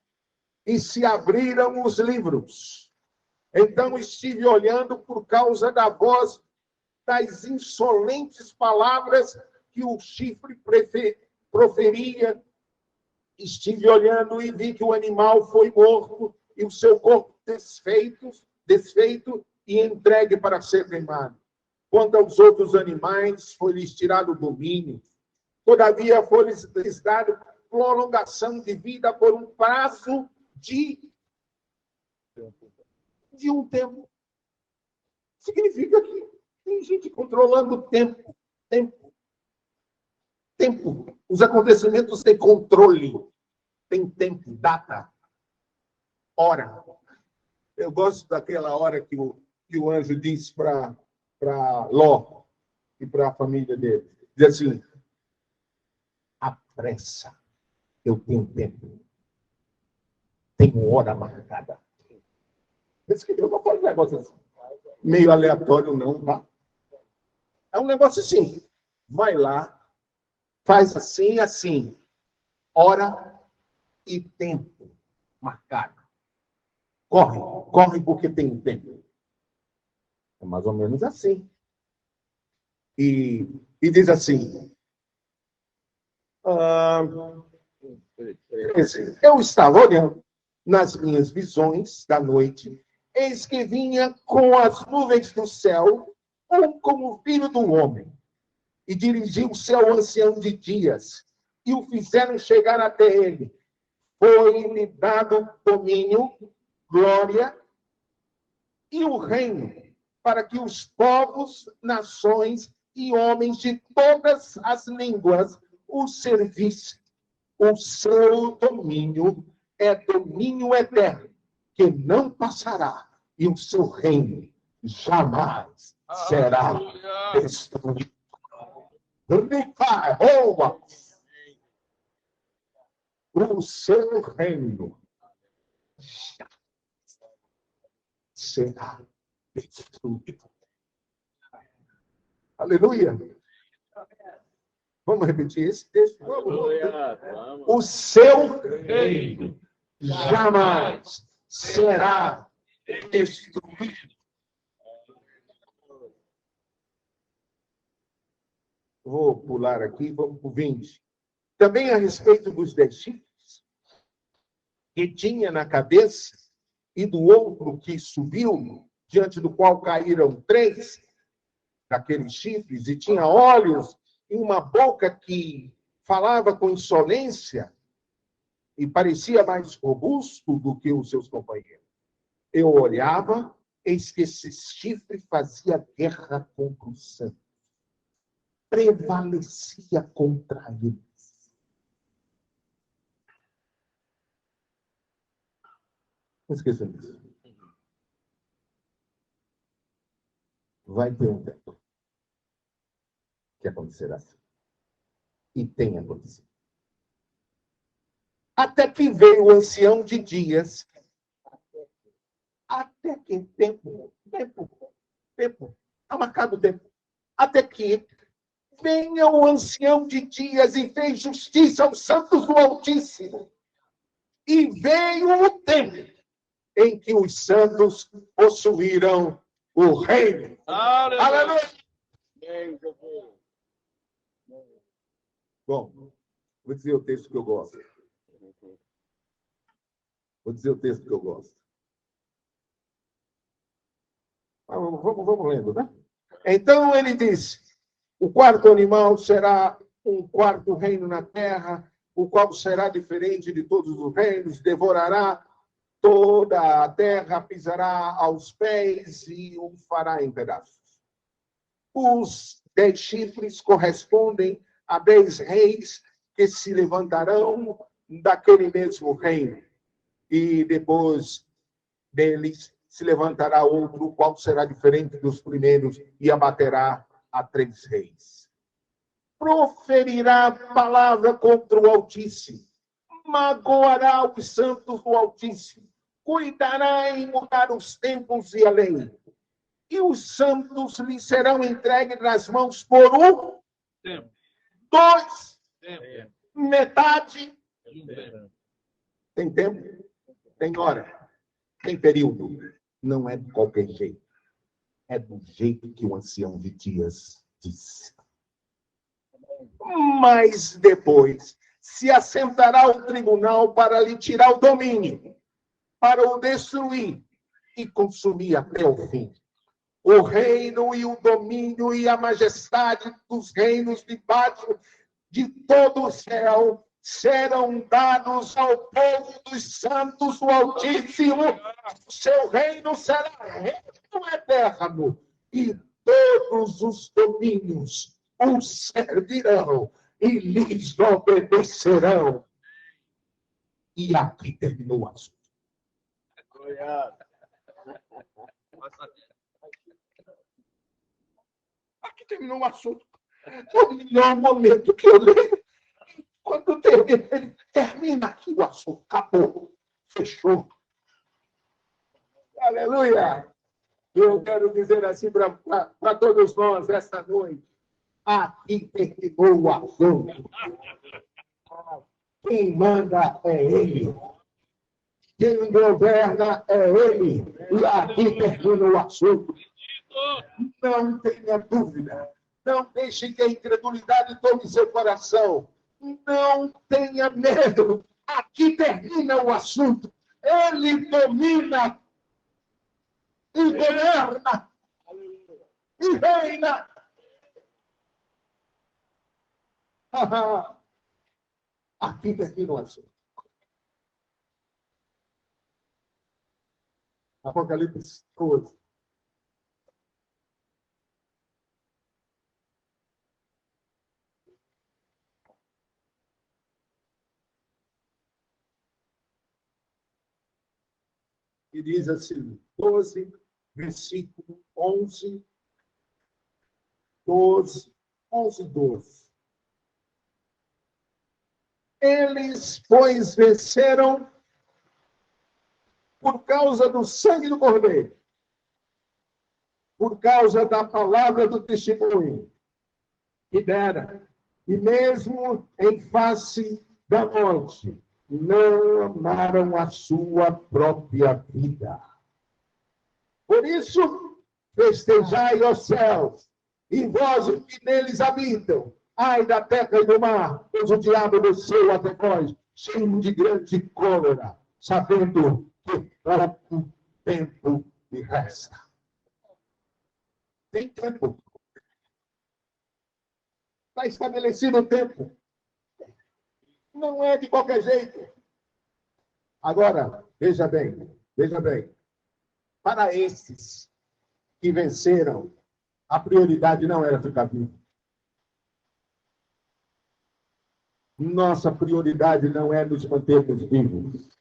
e se abriram os livros. Então estive olhando por causa da voz das insolentes palavras que o chifre proferia. Estive olhando e vi que o animal foi morto e o seu corpo desfeito e entregue para ser queimado. Quanto aos outros animais, foi-lhes tirado o domínio. Todavia, foi-lhes dado prolongação de vida por um prazo de um tempo. Significa que tem gente controlando o tempo. Os acontecimentos têm controle. Tem tempo, data, hora. Eu gosto daquela hora que o anjo disse para Ló e para a família dele. Diz assim: apressa, eu tenho tempo. Tenho hora marcada. Eu não falo um negócio assim, meio aleatório, não, tá? É um negócio assim. Vai lá, faz assim e assim. Hora e tempo marcado. Corre porque tem tempo. É mais ou menos assim. E diz assim: eu estava olhando nas minhas visões da noite, eis que vinha com as nuvens do céu, como o filho do homem, e dirigiu-se ao ancião de dias, e o fizeram chegar até ele. Foi-lhe dado domínio, glória e o reino, para que os povos, nações e homens de todas as línguas o servissem. O seu domínio é domínio eterno, que não passará, e o seu reino jamais será destruído. O seu reino será destruído. Aleluia. Vamos repetir esse texto? Vamos. O seu reino jamais será destruído. Vou pular aqui, vamos para o 20. Também a respeito dos 10 chifres que tinha na cabeça e do outro que subiu, diante do qual caíram 3 daqueles chifres, e tinha olhos e uma boca que falava com insolência e parecia mais robusto do que os seus companheiros. Eu olhava, eis que esse chifre fazia guerra contra os santos. Prevalecia contra eles. Não esqueça disso. Vai ter um tempo que acontecerá assim. E tem acontecido. Até que veio o ancião de dias. Até que tempo. Está marcado o tempo. Até que venha o ancião de dias e fez justiça aos santos do Altíssimo. E veio o tempo em que os santos possuíram o reino. Aleluia! Bom, vou dizer o texto que eu gosto. Vamos lendo, né? Então ele disse: o quarto animal será um quarto reino na terra, o qual será diferente de todos os reinos, devorará toda a terra, pisará aos pés e o fará em pedaços. Os 10 chifres correspondem a 10 reis que se levantarão daquele mesmo reino. E depois deles se levantará outro, o qual será diferente dos primeiros, e abaterá a 3 reis. Proferirá palavra contra o Altíssimo, magoará os santos do Altíssimo, cuidará em mudar os tempos e a lei. E os santos lhe serão entregues nas mãos por um, Tempo. 2, Tempo. metade. Tempo. Tem tempo, tem hora, tem período. Não é de qualquer jeito. É do jeito que o ancião de dias disse. Mas depois se assentará o tribunal para lhe tirar o domínio, para o destruir e consumir até o fim. O reino e o domínio e a majestade dos reinos debaixo de todo o céu serão dados ao povo dos santos do Altíssimo. O seu reino será reino eterno e todos os domínios o servirão e lhes obedecerão. E aqui terminou o assunto. Aqui terminou o assunto. Foi o melhor momento que eu leio. Quando termina, ele termina aqui o assunto. Acabou. Fechou. Aleluia. Eu quero dizer assim para todos nós esta noite. Aqui terminou o assunto. Quem manda é ele. Quem governa é ele. E aqui termina o assunto. Não tenha dúvida. Não deixe que a incredulidade tome seu coração. Não tenha medo. Aqui termina o assunto. Ele domina e governa e reina. Aqui termina o assunto. Apocalipse 12. E diz assim, 12, versículo 11, 12, 11, 12. Eles, pois, venceram por causa do sangue do Cordeiro, por causa da palavra do testemunho que dera, e mesmo em face da morte, não amaram a sua própria vida. Por isso, festejai os céus, e vós os que neles habitam. Ai da terra e do mar, pois o diabo desceu até nós, cheio de grande cólera, sabendo que pouco tempo lhe resta. Tem tempo. Está estabelecido o tempo. Não é de qualquer jeito. Agora, veja bem. Para esses que venceram, a prioridade não era ficar vivo. Nossa prioridade não é nos mantermos vivos.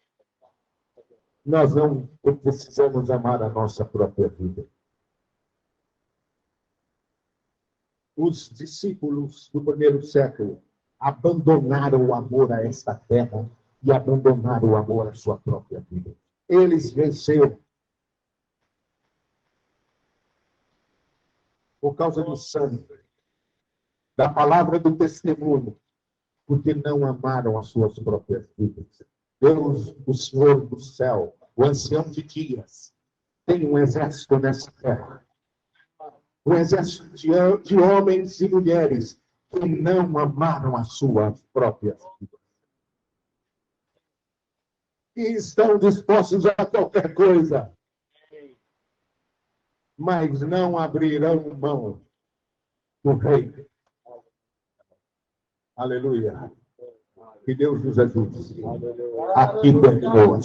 Nós não precisamos amar a nossa própria vida. Os discípulos do primeiro século abandonaram o amor a esta terra e abandonaram o amor à sua própria vida. Eles venceram por causa do sangue, da palavra do testemunho, porque não amaram as suas próprias vidas. Deus, o Senhor do céu, o ancião de dias, tem um exército nessa terra. Um exército de homens e mulheres que não amaram as suas próprias vidas. E estão dispostos a qualquer coisa, mas não abrirão mão do rei. Aleluia. Que Deus nos ajude. Aqui terminou.